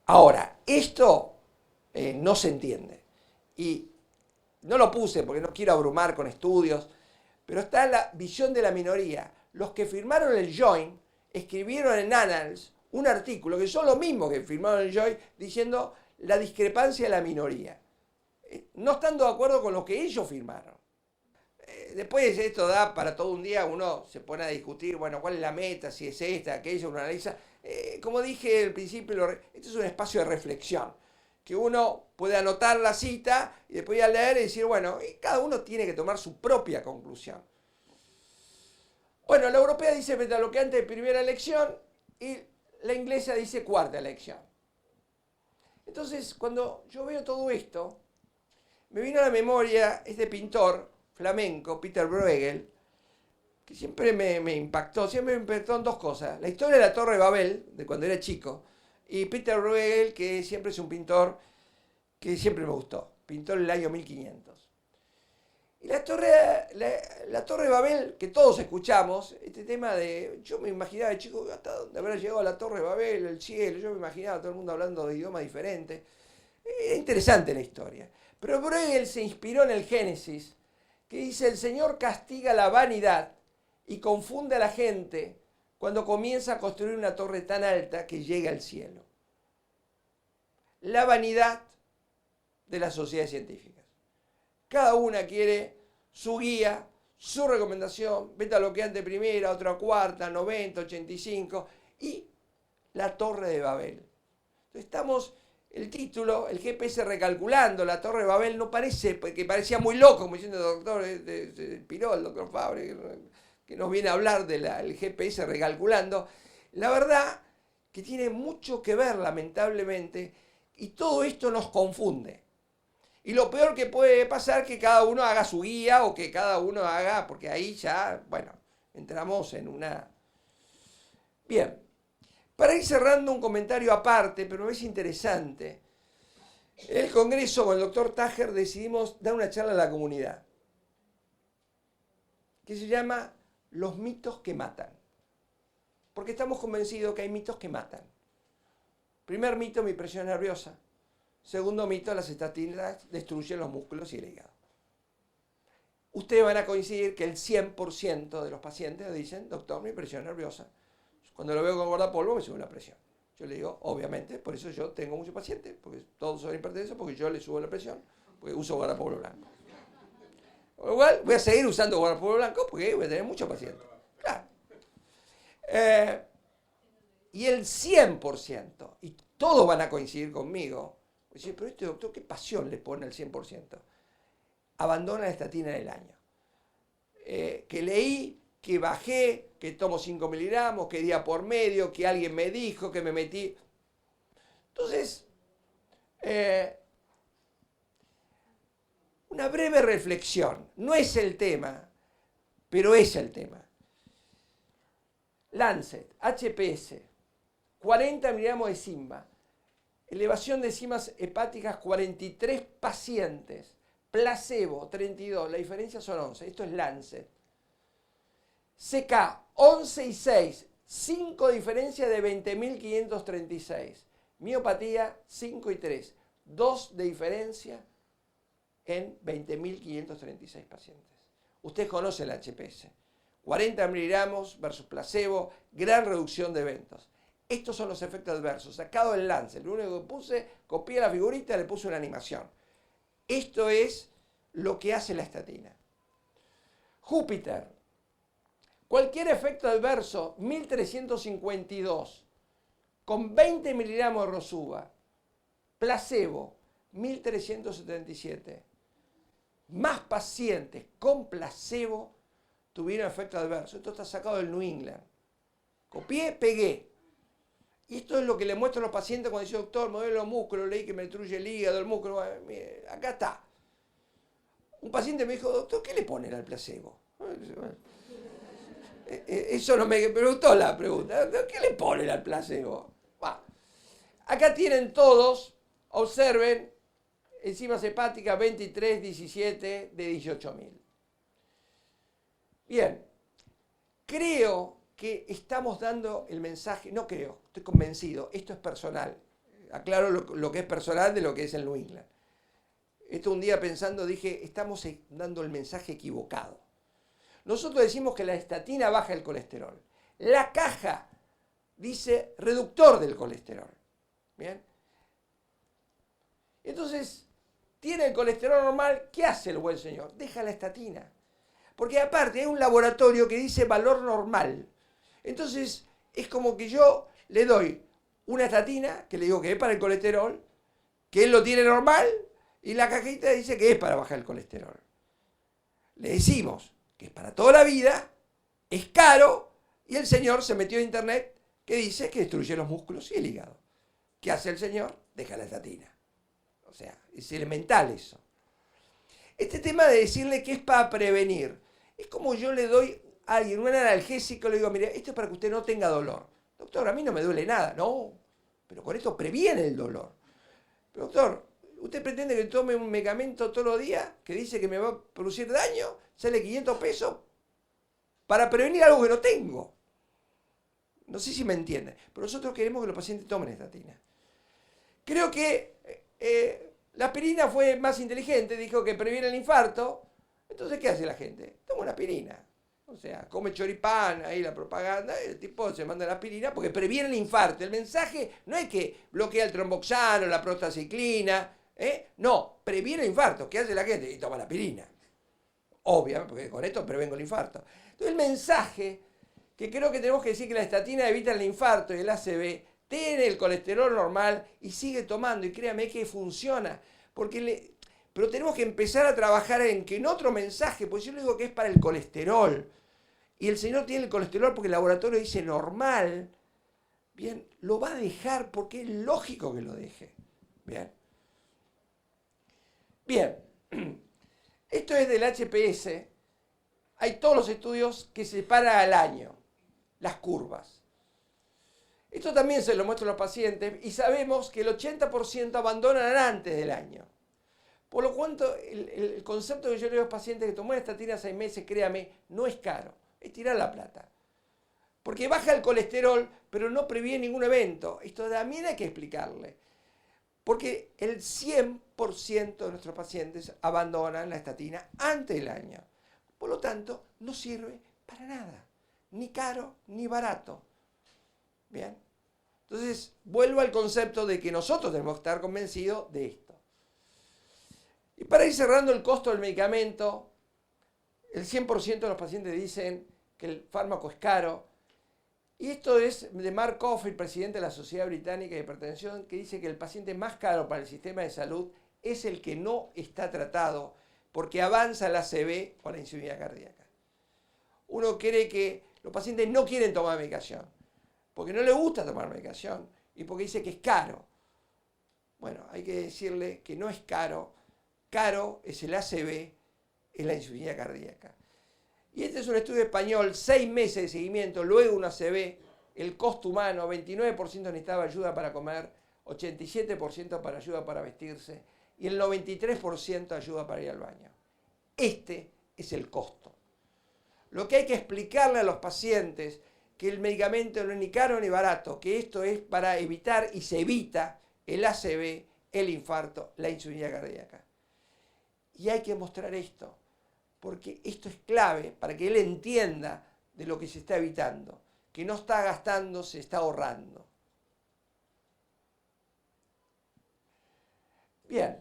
Ahora, esto no se entiende. Y no lo puse porque no quiero abrumar con estudios, pero está la visión de la minoría. Los que firmaron el joint escribieron en Annals un artículo que son los mismos que firmaron el joint diciendo la discrepancia de la minoría. No estando de acuerdo con lo que ellos firmaron. Después esto da para todo un día, uno se pone a discutir, bueno, cuál es la meta, si es esta, aquella, uno analiza. Como dije al principio, este es un espacio de reflexión, que uno puede anotar la cita y después ir a leer y decir, bueno, y cada uno tiene que tomar su propia conclusión. Bueno, la europea dice beta-bloqueante de primera elección y la inglesa dice cuarta elección. Entonces, cuando yo veo todo esto, me vino a la memoria este pintor flamenco, Peter Bruegel, que siempre me impactó en dos cosas. La historia de la Torre de Babel, de cuando era chico, y Peter Bruegel, que siempre es un pintor que siempre me gustó. Pintó en el año 1500. Y la Torre de Babel, que todos escuchamos, este tema de... Yo me imaginaba de chico, ¿hasta dónde habrá llegado la Torre de Babel, el cielo? Yo me imaginaba a todo el mundo hablando de idiomas diferentes. Era interesante la historia. Pero Bruegel se inspiró en el Génesis, que dice, el Señor castiga la vanidad y confunde a la gente cuando comienza a construir una torre tan alta que llega al cielo. La vanidad de las sociedades científicas. Cada una quiere su guía, su recomendación, beta-bloqueante primera, otra cuarta, 90, 85 y la Torre de Babel. Entonces estamos, el título, el GPS recalculando, la Torre de Babel no parece, porque parecía muy loco, como diciendo el doctor Piró, el doctor Fabre, que nos viene a hablar del GPS recalculando. La verdad que tiene mucho que ver, lamentablemente, y todo esto nos confunde. Y lo peor que puede pasar es que cada uno haga su guía o que cada uno haga, porque ahí ya, bueno, entramos en una... Bien, para ir cerrando un comentario aparte, pero me parece interesante, en el Congreso con el doctor Tajer decidimos dar una charla a la comunidad, que se llama Los mitos que matan. Porque estamos convencidos que hay mitos que matan. Primer mito, mi presión nerviosa. Segundo mito, las estatinas destruyen los músculos y el hígado. Ustedes van a coincidir que el 100% de los pacientes dicen, doctor, mi presión nerviosa. Cuando lo veo con guardapolvo me sube la presión. Yo le digo, obviamente, por eso yo tengo muchos pacientes, porque todos son hipertensos, porque yo le subo la presión, porque uso guardapolvo blanco. Igual voy a seguir usando guardapolvo blanco porque voy a tener muchos pacientes. Claro. Y el 100%, y todos van a coincidir conmigo, decir, pero este doctor, ¿qué pasión le pone al 100%? Abandona la estatina en el año. Que leí, que bajé, que tomo 5 miligramos, que día por medio, que alguien me dijo, que me metí. Entonces, una breve reflexión. No es el tema, pero es el tema. Lancet, HPS, 40 miligramos de Simba. Elevación de enzimas hepáticas, 43 pacientes. Placebo, 32. La diferencia son 11. Esto es Lancet. CK, 11 y 6. 5 diferencias de 20.536. Miopatía, 5 y 3. 2 de diferencia en 20.536 pacientes. Ustedes conocen el HPS. 40 miligramos versus placebo, gran reducción de eventos. Estos son los efectos adversos, sacado del Lancet. Lo único que puse, copié la figurita y le puse una animación. Esto es lo que hace la estatina. Júpiter. Cualquier efecto adverso, 1352, con 20 miligramos de Rosuva. Placebo, 1377. Más pacientes con placebo tuvieron efecto adverso. Esto está sacado del New England. Copié, pegué. Y esto es lo que le muestro a los pacientes cuando dice, doctor, modelo de los músculos, leí que me destruye el hígado, el músculo. Bueno, mire, acá está. Un paciente me dijo, doctor, ¿qué le ponen al placebo? Eso no me preguntó la pregunta. ¿Qué le ponen al placebo? Bah. Acá tienen todos, observen, enzimas hepáticas 23, 17 de 18.000. Bien, creo que estamos dando el mensaje, no creo, estoy convencido, esto es personal. Aclaro lo que es personal de lo que es el New England. Esto un día pensando dije, estamos dando el mensaje equivocado. Nosotros decimos que la estatina baja el colesterol. La caja dice reductor del colesterol. ¿Bien? Entonces, tiene el colesterol normal, ¿qué hace el buen señor? Deja la estatina. Porque aparte hay un laboratorio que dice valor normal. Entonces, es como que yo le doy una estatina, que le digo que es para el colesterol, que él lo tiene normal, y la cajita dice que es para bajar el colesterol. Le decimos que es para toda la vida, es caro, y el señor se metió en internet que dice que destruye los músculos y el hígado. ¿Qué hace el señor? Deja la estatina. O sea, es elemental eso. Este tema de decirle que es para prevenir, es como yo le doy a alguien un analgésico, le digo, mire, esto es para que usted no tenga dolor. Doctor, a mí no me duele nada. No, pero con esto previene el dolor. Pero doctor, ¿usted pretende que tome un medicamento todos los días que dice que me va a producir daño? Sale 500 pesos para prevenir algo que no tengo. No sé si me entienden. Pero nosotros queremos que los pacientes tomen estatina. Creo que la aspirina fue más inteligente, dijo que previene el infarto. Entonces, ¿qué hace la gente? Toma una aspirina. O sea, come choripán, ahí la propaganda, el tipo se manda la aspirina porque previene el infarto. El mensaje no es que bloquea el tromboxano, la prostacyclina, no, previene el infarto. ¿Qué hace la gente? Y toma la aspirina. Obviamente, porque con esto prevengo el infarto. Entonces, el mensaje que creo que tenemos que decir que la estatina evita el infarto y el ACV, tiene el colesterol normal y sigue tomando, y créame que funciona, pero tenemos que empezar a trabajar en que en otro mensaje, pues yo le digo que es para el colesterol, y el señor tiene el colesterol porque el laboratorio dice normal, bien, lo va a dejar porque es lógico que lo deje, bien. Bien, esto es del HPS, hay todos los estudios que se separan al año, las curvas. Esto también se lo muestro a los pacientes y sabemos que el 80% abandonan antes del año. Por lo cuanto, el concepto que yo le digo a los pacientes que tomó una estatina 6 meses, créame, no es caro, es tirar la plata. Porque baja el colesterol, pero no previene ningún evento. Esto también hay que explicarle. Porque el 100% de nuestros pacientes abandonan la estatina antes del año. Por lo tanto, no sirve para nada, ni caro ni barato. Bien, entonces vuelvo al concepto de que nosotros tenemos que estar convencidos de esto. Y para ir cerrando el costo del medicamento, el 100% de los pacientes dicen que el fármaco es caro. Y esto es de Mark Coffey, presidente de la Sociedad Británica de Hipertensión, que dice que el paciente más caro para el sistema de salud es el que no está tratado porque avanza la ACV o la insuficiencia cardíaca. Uno cree que los pacientes no quieren tomar medicación porque no les gusta tomar medicación y porque dice que es caro. Bueno, hay que decirle que no es caro. Caro es el ACV, es la insuficiencia cardíaca. Y este es un estudio español, 6 meses de seguimiento, luego un ACV. el costo humano, 29% necesitaba ayuda para comer, 87% para ayuda para vestirse y el 93% ayuda para ir al baño. Este es el costo. Lo que hay que explicarle a los pacientes que el medicamento no es ni caro ni barato, que esto es para evitar y se evita el ACV, el infarto, la insuficiencia cardíaca. Y hay que mostrar esto, porque esto es clave para que él entienda de lo que se está evitando, que no está gastando, se está ahorrando. Bien,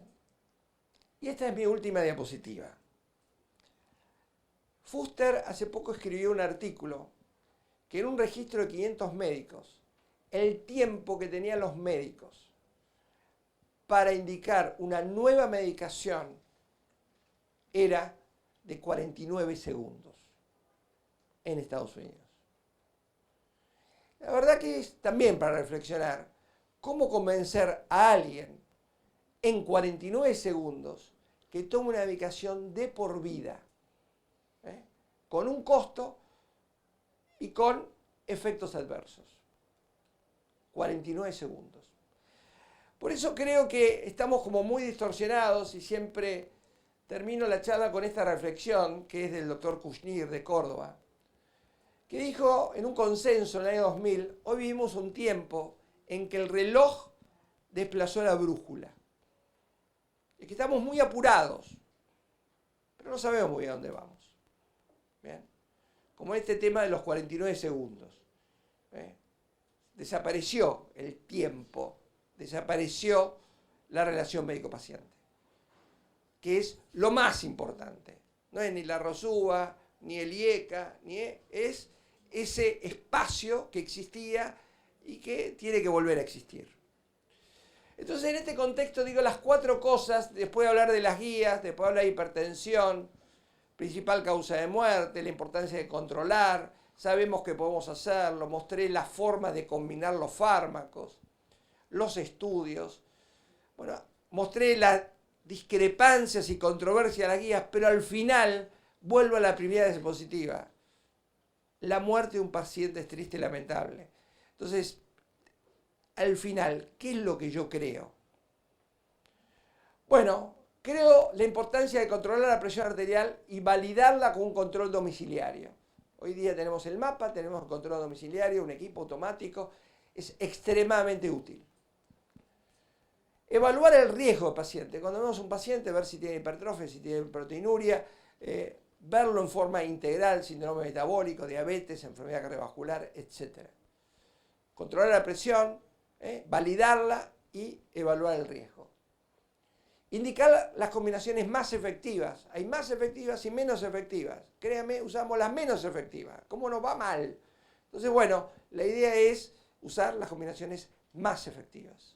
y esta es mi última diapositiva. Fuster hace poco escribió un artículo que en un registro de 500 médicos, el tiempo que tenían los médicos para indicar una nueva medicación era de 49 segundos en Estados Unidos. La verdad que es también para reflexionar cómo convencer a alguien en 49 segundos que tome una medicación de por vida, con un costo y con efectos adversos. 49 segundos. Por eso creo que estamos como muy distorsionados y siempre termino la charla con esta reflexión que es del doctor Kushnir de Córdoba, que dijo en un consenso en el año 2000, hoy vivimos un tiempo en que el reloj desplazó la brújula. Es que estamos muy apurados, pero no sabemos muy bien a dónde vamos. ¿Bien? Como este tema de los 49 segundos. Desapareció el tiempo, desapareció la relación médico-paciente, que es lo más importante. No es ni la ROSUA, ni el IECA, es ese espacio que existía y que tiene que volver a existir. Entonces, en este contexto digo las 4 cosas, después de hablar de las guías, después de hablar de hipertensión, principal causa de muerte, la importancia de controlar, sabemos que podemos hacerlo, mostré las formas de combinar los fármacos, los estudios, bueno, mostré las discrepancias y controversias de las guías, pero al final vuelvo a la primera diapositiva. La muerte de un paciente es triste y lamentable. Entonces, al final, ¿qué es lo que yo creo? Bueno, creo la importancia de controlar la presión arterial y validarla con un control domiciliario. Hoy día tenemos el mapa, tenemos el control domiciliario, un equipo automático, es extremadamente útil. Evaluar el riesgo del paciente. Cuando vemos un paciente, ver si tiene hipertrofia, si tiene proteinuria, verlo en forma integral, síndrome metabólico, diabetes, enfermedad cardiovascular, etc. Controlar la presión, validarla y evaluar el riesgo. Indicar las combinaciones más efectivas. Hay más efectivas y menos efectivas. Créanme, usamos las menos efectivas. ¿Cómo nos va mal? Entonces, bueno, la idea es usar las combinaciones más efectivas.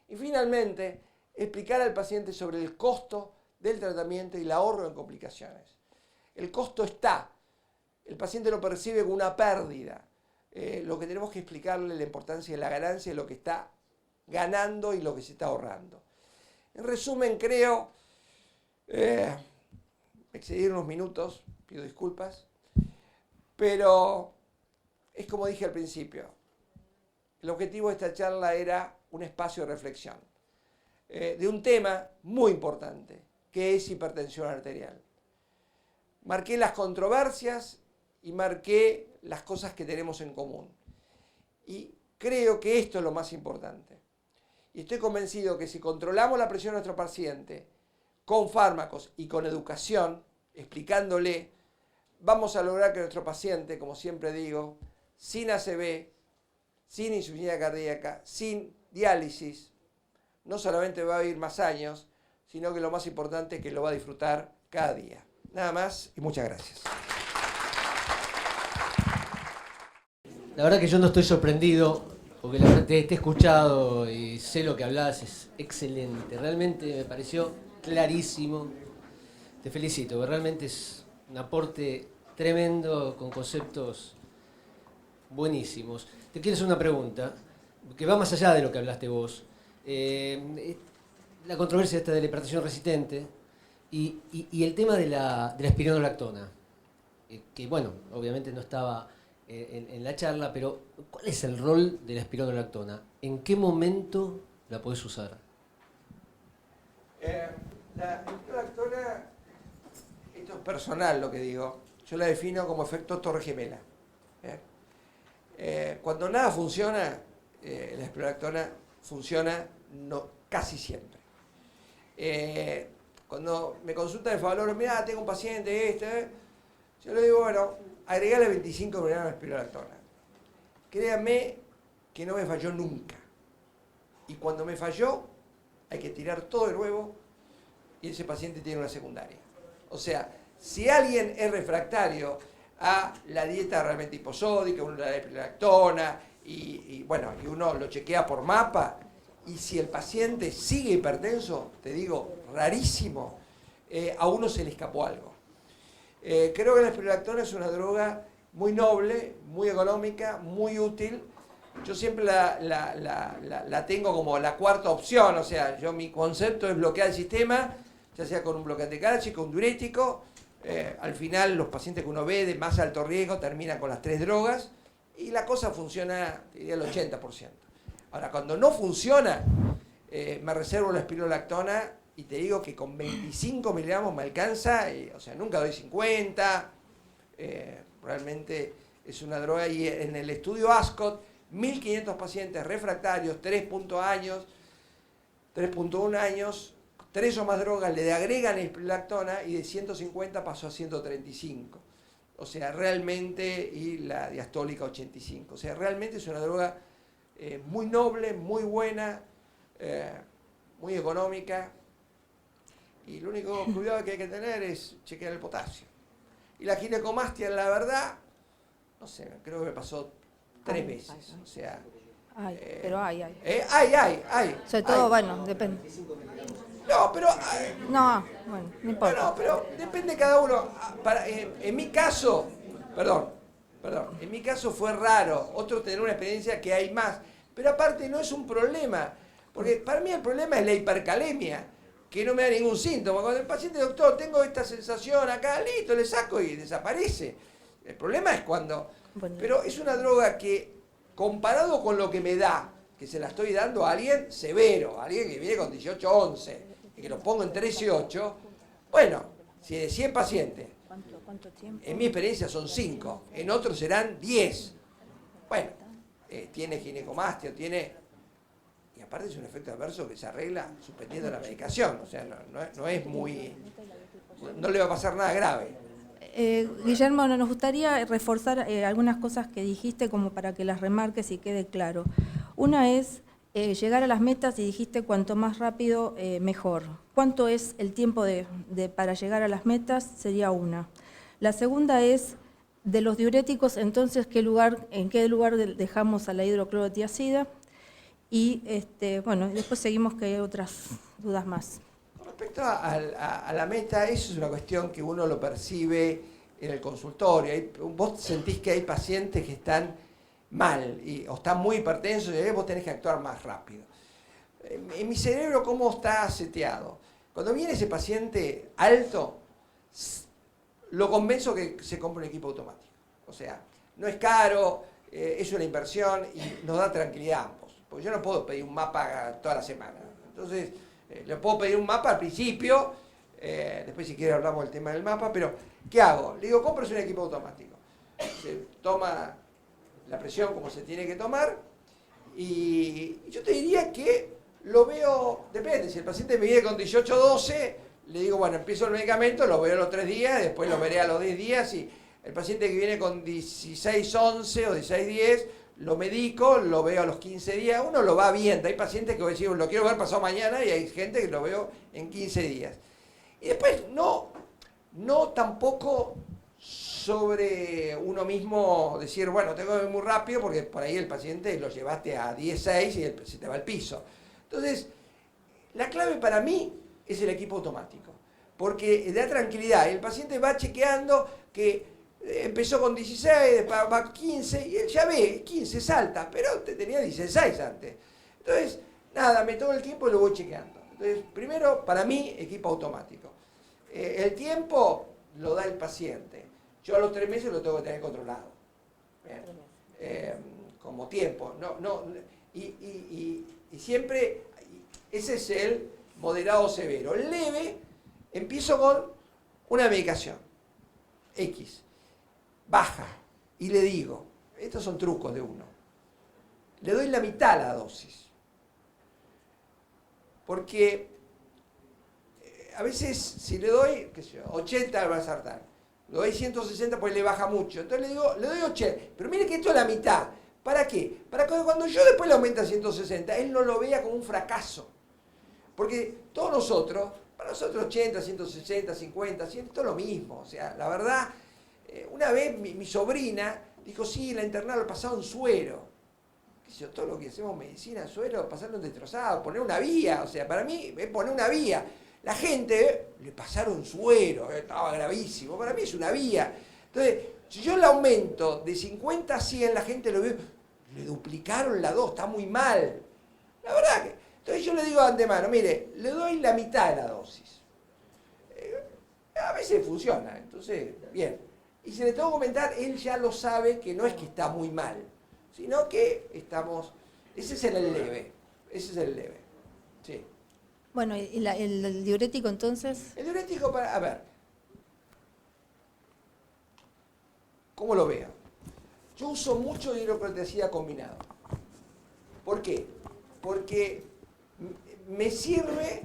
Y finalmente, explicar al paciente sobre el costo del tratamiento y el ahorro en complicaciones. El costo está. El paciente lo percibe como una pérdida. Lo que tenemos que explicarle es la importancia de la ganancia, de lo que está ganando y lo que se está ahorrando. En resumen, creo, excedí unos minutos, pido disculpas, pero es como dije al principio, el objetivo de esta charla era un espacio de reflexión de un tema muy importante, que es hipertensión arterial. Marqué las controversias y marqué las cosas que tenemos en común. Y creo que esto es lo más importante. Y estoy convencido que si controlamos la presión de nuestro paciente con fármacos y con educación, explicándole, vamos a lograr que nuestro paciente, como siempre digo, sin ACV, sin insuficiencia cardíaca, sin diálisis, no solamente va a vivir más años, sino que lo más importante es que lo va a disfrutar cada día. Nada más y muchas gracias. La verdad que yo no estoy sorprendido, porque la verdad te he escuchado y sé lo que hablas, es excelente. Realmente me pareció clarísimo. Te felicito, realmente es un aporte tremendo con conceptos buenísimos. Te quiero hacer una pregunta, que va más allá de lo que hablaste vos. La controversia esta de la hipertensión resistente y el tema de la espironolactona, que bueno, obviamente no estaba en la charla, pero ¿cuál es el rol de la espironolactona? ¿En qué momento la podés usar? La espironolactona, esto es personal lo que digo, yo la defino como efecto torre gemela. Cuando nada funciona, la espironolactona funciona casi siempre. Cuando me consultan el valor, mira, tengo un paciente, yo le digo, bueno, agregale 25 miligramos de espironolactona. Créanme que no me falló nunca. Y cuando me falló, hay que tirar todo de nuevo y ese paciente tiene una secundaria. O sea, si alguien es refractario a la dieta realmente hiposódica, uno le da espironolactona y uno lo chequea por mapa, y si el paciente sigue hipertenso, te digo, rarísimo, a uno se le escapó algo. Creo que la espironolactona es una droga muy noble, muy económica, muy útil. Yo siempre la tengo como la cuarta opción, o sea, mi concepto es bloquear el sistema, ya sea con un bloqueante cálcico, un diurético. Al final los pacientes que uno ve de más alto riesgo terminan con las 3 drogas y la cosa funciona, diría, el 80%. Ahora, cuando no funciona, me reservo la espironolactona y te digo que con 25 miligramos me alcanza, o sea, nunca doy 50, realmente es una droga. Y en el estudio ASCOT, 1.500 pacientes refractarios, 3.1 años, 3 o más drogas le agregan espironolactona y de 150 pasó a 135. O sea, realmente, y la diastólica 85. O sea, realmente es una droga muy noble, muy buena, muy económica. Y lo único cuidado que hay que tener es chequear el potasio. Y la ginecomastia, la verdad, no sé, creo que me pasó 3 veces. O sea, pero hay. Hay. Sobre todo, bueno, depende. No, pero... No, bueno, no importa. No, pero depende de cada uno. En mi caso, en mi caso fue raro. Otros tener una experiencia que hay más. Pero aparte no es un problema. Porque para mí el problema es la hipercalemia, que no me da ningún síntoma. Cuando el paciente, doctor, tengo esta sensación acá, listo, le saco y desaparece. El problema es cuando... Bueno. Pero es una droga que, comparado con lo que me da, que se la estoy dando a alguien severo, a alguien que viene con 18-11, y que lo pongo en 13-8, bueno, si de 100 pacientes, ¿Cuánto tiempo? en mi experiencia son 5, en otros serán 10. Bueno, tiene ginecomastia, y aparte es un efecto adverso que se arregla suspendiendo la medicación, o sea, no es muy... no le va a pasar nada grave. Guillermo, nos gustaría reforzar algunas cosas que dijiste como para que las remarques y quede claro. Una es llegar a las metas y dijiste cuanto más rápido mejor. ¿Cuánto es el tiempo para llegar a las metas? Sería una. La segunda es de los diuréticos, entonces en qué lugar dejamos a la hidroclorotiazida y después seguimos que hay otras dudas más. Con respecto a la meta, eso es una cuestión que uno lo percibe en el consultorio. Vos sentís que hay pacientes que están mal o están muy hipertensos y vos tenés que actuar más rápido. En mi cerebro, ¿cómo está seteado? Cuando viene ese paciente alto, lo convenzo que se compre un equipo automático. O sea, no es caro, es una inversión y nos da tranquilidad a ambos. Porque yo no puedo pedir un mapa toda la semana. Entonces, le puedo pedir un mapa al principio, después si quiere hablamos del tema del mapa, pero ¿qué hago? Le digo, compres un equipo automático. Se toma la presión como se tiene que tomar y yo te diría que lo veo, depende, si el paciente me viene con 18-12, le digo, bueno, empiezo el medicamento, lo veo a los 3 días, después lo veré a los 10 días y el paciente que viene con 16-11 o 16-10, lo medico, lo veo a los 15 días, uno lo va viendo, hay pacientes que voy a decir, lo quiero ver pasado mañana y hay gente que lo veo en 15 días. Y después no tampoco sobre uno mismo decir, bueno, tengo que ir muy rápido porque por ahí el paciente lo llevaste a 16 y se te va al piso. Entonces, la clave para mí es el equipo automático, porque da tranquilidad. El paciente va chequeando que empezó con 16, después va a 15 y él ya ve, 15 salta, pero te tenía 16 antes. Entonces, nada, me tomo el tiempo y lo voy chequeando. Entonces, primero, para mí, equipo automático. El tiempo lo da el paciente. Yo a los 3 meses lo tengo que tener controlado. como tiempo. Y siempre, ese es el moderado severo. Leve, empiezo con una medicación, X, baja, y le digo, estos son trucos de uno, le doy la mitad a la dosis. Porque a veces si le doy, qué sé yo, 80 al valsartán, le doy 160 pues le baja mucho. Entonces le digo, le doy 80. Pero mire que esto es la mitad. ¿Para qué? Para que cuando yo después le aumente a 160, él no lo vea como un fracaso. Porque todos nosotros, para nosotros 80, 160, 50, 100, todo lo mismo. O sea, la verdad, una vez mi sobrina dijo, sí, la internada lo pasaba en suero. ¿Qué sé yo? Todo lo que hacemos medicina, suero, pasarlo en destrozado, poner una vía. O sea, para mí es poner una vía. La gente le pasaron suero, estaba gravísimo. Para mí es una vía. Entonces, si yo le aumento de 50 a 100, la gente lo ve, le duplicaron la dosis, está muy mal. La verdad que... Entonces yo le digo de antemano, mire, le doy la mitad de la dosis. A veces funciona, entonces, bien. Y si le tengo que comentar, él ya lo sabe que no es que está muy mal, sino que estamos... Ese es el leve, ese es el leve. Sí. Bueno, ¿y el diurético entonces? El diurético, a ver, ¿cómo lo veo? Yo uso mucho hidroclorotiazida combinado. ¿Por qué? Porque me sirve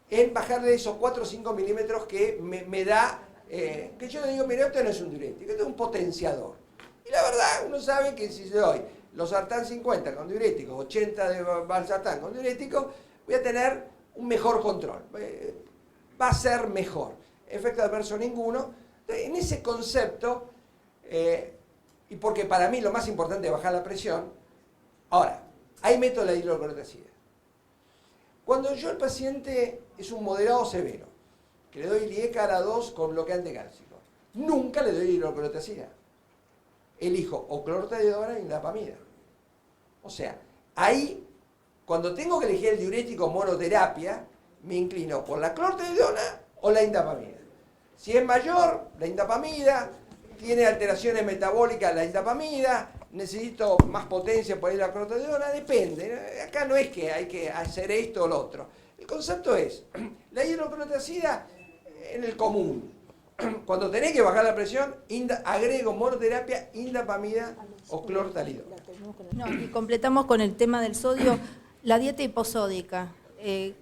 en bajar de esos 4 o 5 milímetros que me da, que yo le digo, mira, esto no es un diurético, esto es un potenciador. Y la verdad, uno sabe que si le doy los sartán 50 con diurético, 80 de valsartán con diurético, voy a tener un mejor control. Va a ser mejor. Efecto adverso ninguno. Entonces, en ese concepto, y porque para mí lo más importante es bajar la presión, ahora, hay método de la hidroclorotiazida. Cuando yo el paciente es un moderado severo, que le doy Liecar A2 con bloqueante cálcico, nunca le doy hidroclorotiazida. Elijo o clorothalidona o indapamida. O sea, ahí, cuando tengo que elegir el diurético monoterapia, me inclino por la clorothalidona o la indapamida. Si es mayor, la indapamida, tiene alteraciones metabólicas, la indapamida, necesito más potencia por ahí la clorothalidona, depende. Acá no es que hay que hacer esto o lo otro. El concepto es, la hidroclorotiazida en el común. Cuando tenés que bajar la presión, agrego monoterapia, indapamida o clorothalidona. No, y completamos con el tema del sodio, la dieta hiposódica.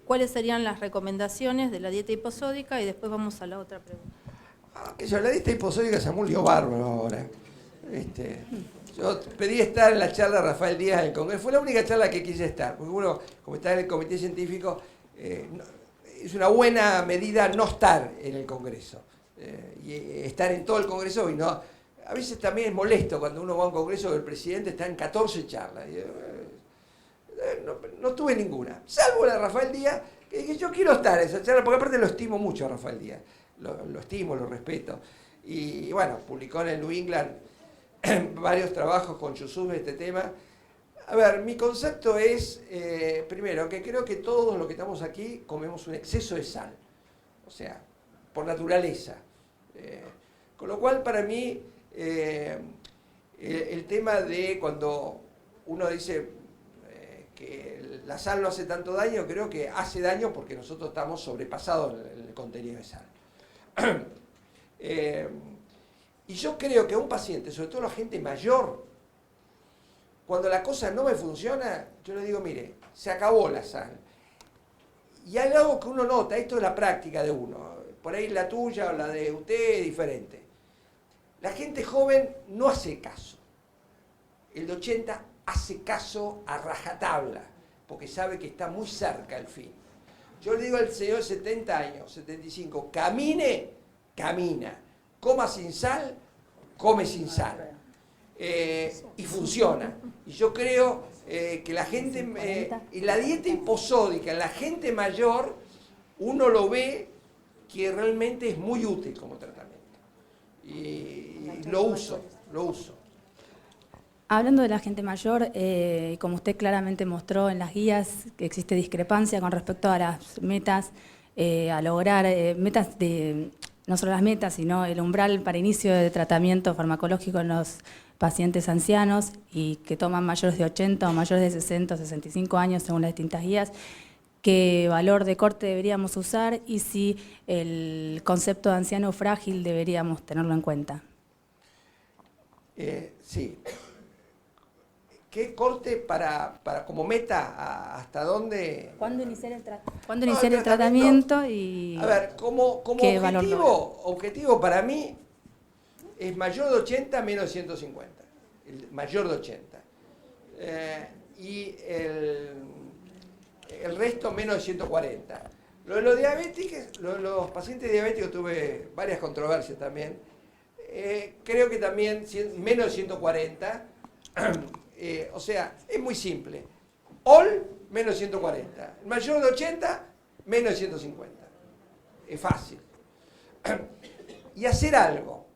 ¿Cuáles serían las recomendaciones de la dieta hiposódica? Y después vamos a la otra pregunta. La dieta hiposódica se un lío bárbaro ahora. Yo pedí estar en la charla de Rafael Díaz en el Congreso. Fue la única charla que quise estar, porque uno, como está en el comité científico, es una buena medida no estar en el Congreso. Y estar en todo el Congreso y no... A veces también es molesto cuando uno va a un Congreso que el presidente está en 14 charlas. No tuve ninguna, salvo la de Rafael Díaz, que dije, yo quiero estar en esa charla, porque aparte lo estimo mucho a Rafael Díaz. Lo estimo, lo respeto. Y bueno, publicó en el New England varios trabajos con Yusuf de este tema. A ver, mi concepto es, primero, que creo que todos los que estamos aquí comemos un exceso de sal. O sea, por naturaleza. Con lo cual, para mí, el tema de cuando uno dice que la sal no hace tanto daño, creo que hace daño porque nosotros estamos sobrepasados en el contenido de sal. Y yo creo que a un paciente, sobre todo a la gente mayor, cuando la cosa no me funciona, yo le digo, mire, se acabó la sal. Y hay algo que uno nota, esto es la práctica de uno, por ahí la tuya o la de usted es diferente. La gente joven no hace caso. El de 80 hace caso a rajatabla, porque sabe que está muy cerca el fin. Yo le digo al señor de 70 años, 75, camine, camina. Coma sin sal, come sin sal. Y funciona. Y yo creo que la gente, y la dieta hiposódica en la gente mayor, uno lo ve que realmente es muy útil como tratamiento. Y lo uso. Hablando de la gente mayor, como usted claramente mostró en las guías, que existe discrepancia con respecto a las metas a lograr, metas no solo las metas, sino el umbral para inicio de tratamiento farmacológico en los pacientes ancianos y que toman mayores de 80 o mayores de 60 o 65 años según las distintas guías, qué valor de corte deberíamos usar y si el concepto de anciano frágil deberíamos tenerlo en cuenta. Sí. ¿Qué corte para como meta? ¿Hasta dónde? ¿Cuándo iniciar el tratamiento y a ver, como qué valor objetivo para mí es mayor de 80 menos de 150. El mayor de 80. Y el resto menos de 140. Lo de los diabéticos, lo de los pacientes diabéticos tuve varias controversias también. Creo que también menos de 140. O sea, es muy simple. All, menos 140. El mayor de 80, menos de 150. Es fácil. Y hacer algo.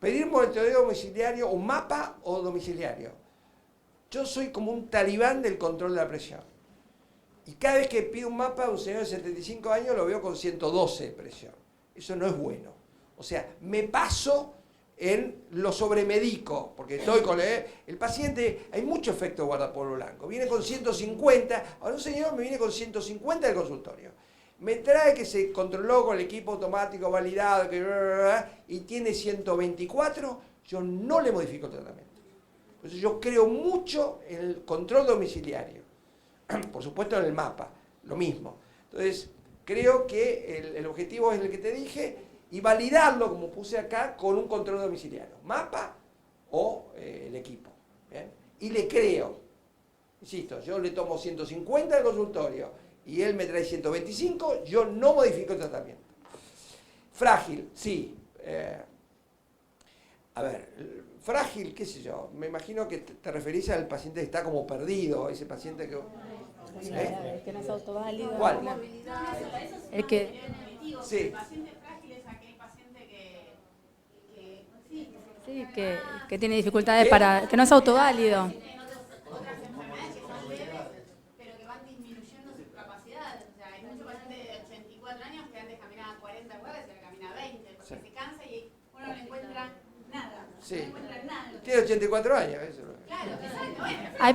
Pedir monitoreo domiciliario, un mapa o domiciliario. Yo soy como un talibán del control de la presión. Y cada vez que pido un mapa a un señor de 75 años lo veo con 112 de presión. Eso no es bueno. O sea, me paso en lo sobremedico, porque estoy con el paciente, hay mucho efecto guardapolvo blanco, viene con 150, ahora un señor me viene con 150 del consultorio, me trae que se controló con el equipo automático validado y tiene 124, yo no le modifico el tratamiento. Entonces yo creo mucho en el control domiciliario, por supuesto en el mapa, lo mismo. Entonces creo que el objetivo es el que te dije, y validarlo, como puse acá, con un control domiciliario. Mapa o el equipo. ¿Bien? Y le creo. Insisto, yo le tomo 150 del consultorio y él me trae 125, yo no modifico el tratamiento. Frágil, sí. A ver, frágil, qué sé yo. Me imagino que te referís al paciente que está como perdido, ese paciente que... El que no es autoválido. ¿Cuál? El que... Sí. Sí, que tiene dificultades para... que no es autoválido. Pero que van disminuyendo sus capacidades. O sea, hay muchos pacientes de 84 años que antes caminaban 40 cuadras y ahora camina 20, porque se cansa y uno no encuentra nada. Sí. No encuentra nada. Tiene 84 años, eso. Claro, exacto. Bueno. Hay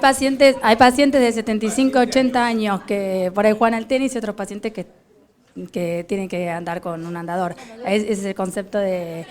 pacientes de 75, 80 años que por ahí juegan al tenis y otros pacientes que tienen que andar con un andador. Ese es el concepto de...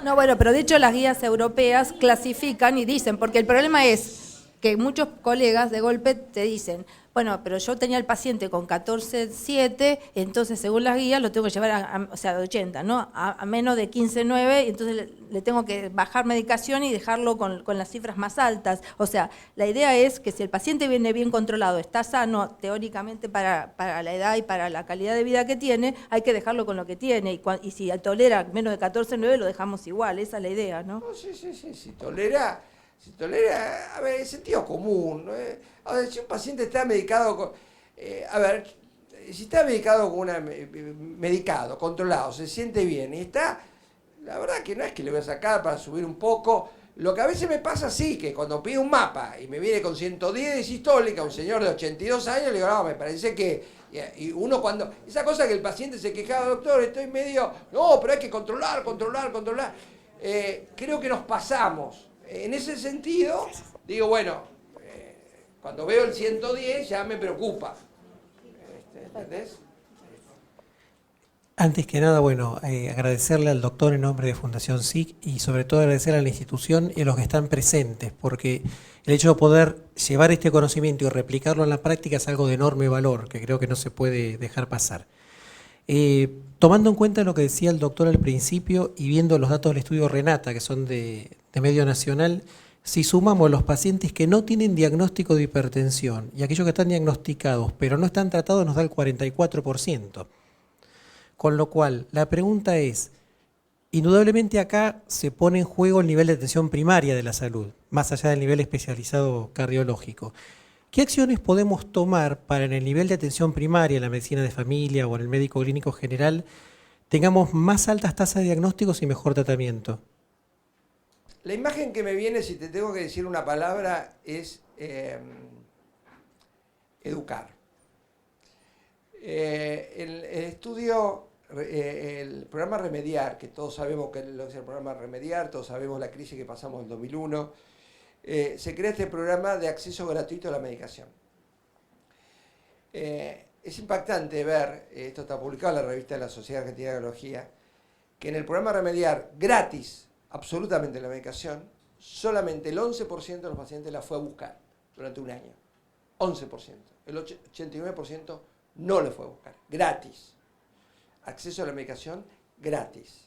No, bueno, pero de hecho las guías europeas clasifican y dicen, porque el problema es que muchos colegas de golpe te dicen, bueno, pero yo tenía el paciente con 14,7, entonces según las guías lo tengo que llevar o sea, de 80, ¿no? A menos de 15,9, entonces le tengo que bajar medicación y dejarlo con las cifras más altas. O sea, la idea es que si el paciente viene bien controlado, está sano teóricamente para la edad y para la calidad de vida que tiene, hay que dejarlo con lo que tiene. Y si tolera menos de 14,9, lo dejamos igual. Esa es la idea, ¿no? No, sí, si tolera, a ver, es sentido común, ¿no? A ver, si un paciente está medicado con, si está medicado con medicado, controlado, se siente bien y está, la verdad que no es que le voy a sacar para subir un poco. Lo que a veces me pasa sí, que cuando pido un mapa y me viene con 110 de sistólica, un señor de 82 años, le digo, no, me parece que... Y uno cuando... Esa cosa que el paciente se quejaba, doctor, estoy medio... No, pero hay que controlar. Creo que nos pasamos. En ese sentido, digo, bueno, cuando veo el 110 ya me preocupa. ¿Entendés? Antes que nada, bueno, agradecerle al doctor en nombre de Fundación SIC y sobre todo agradecer a la institución y a los que están presentes, porque el hecho de poder llevar este conocimiento y replicarlo en la práctica es algo de enorme valor, que creo que no se puede dejar pasar. Tomando en cuenta lo que decía el doctor al principio y viendo los datos del estudio Renata, que son de medio nacional, si sumamos los pacientes que no tienen diagnóstico de hipertensión y aquellos que están diagnosticados pero no están tratados, nos da el 44%. Con lo cual, la pregunta es, indudablemente acá se pone en juego el nivel de atención primaria de la salud, más allá del nivel especializado cardiológico. ¿Qué acciones podemos tomar para en el nivel de atención primaria, en la medicina de familia o en el médico clínico general, tengamos más altas tasas de diagnósticos y mejor tratamiento? La imagen que me viene, si te tengo que decir una palabra, es educar. El estudio, el programa Remediar, que todos sabemos que lo que es el programa Remediar, todos sabemos la crisis que pasamos en el 2001, se crea este programa de acceso gratuito a la medicación. Es impactante ver, esto está publicado en la revista de la Sociedad Argentina de Cardiología, que en el programa Remediar, gratis, absolutamente la medicación, solamente el 11% de los pacientes la fue a buscar durante un año. 11%. El 89% no la fue a buscar. Gratis. Acceso a la medicación gratis.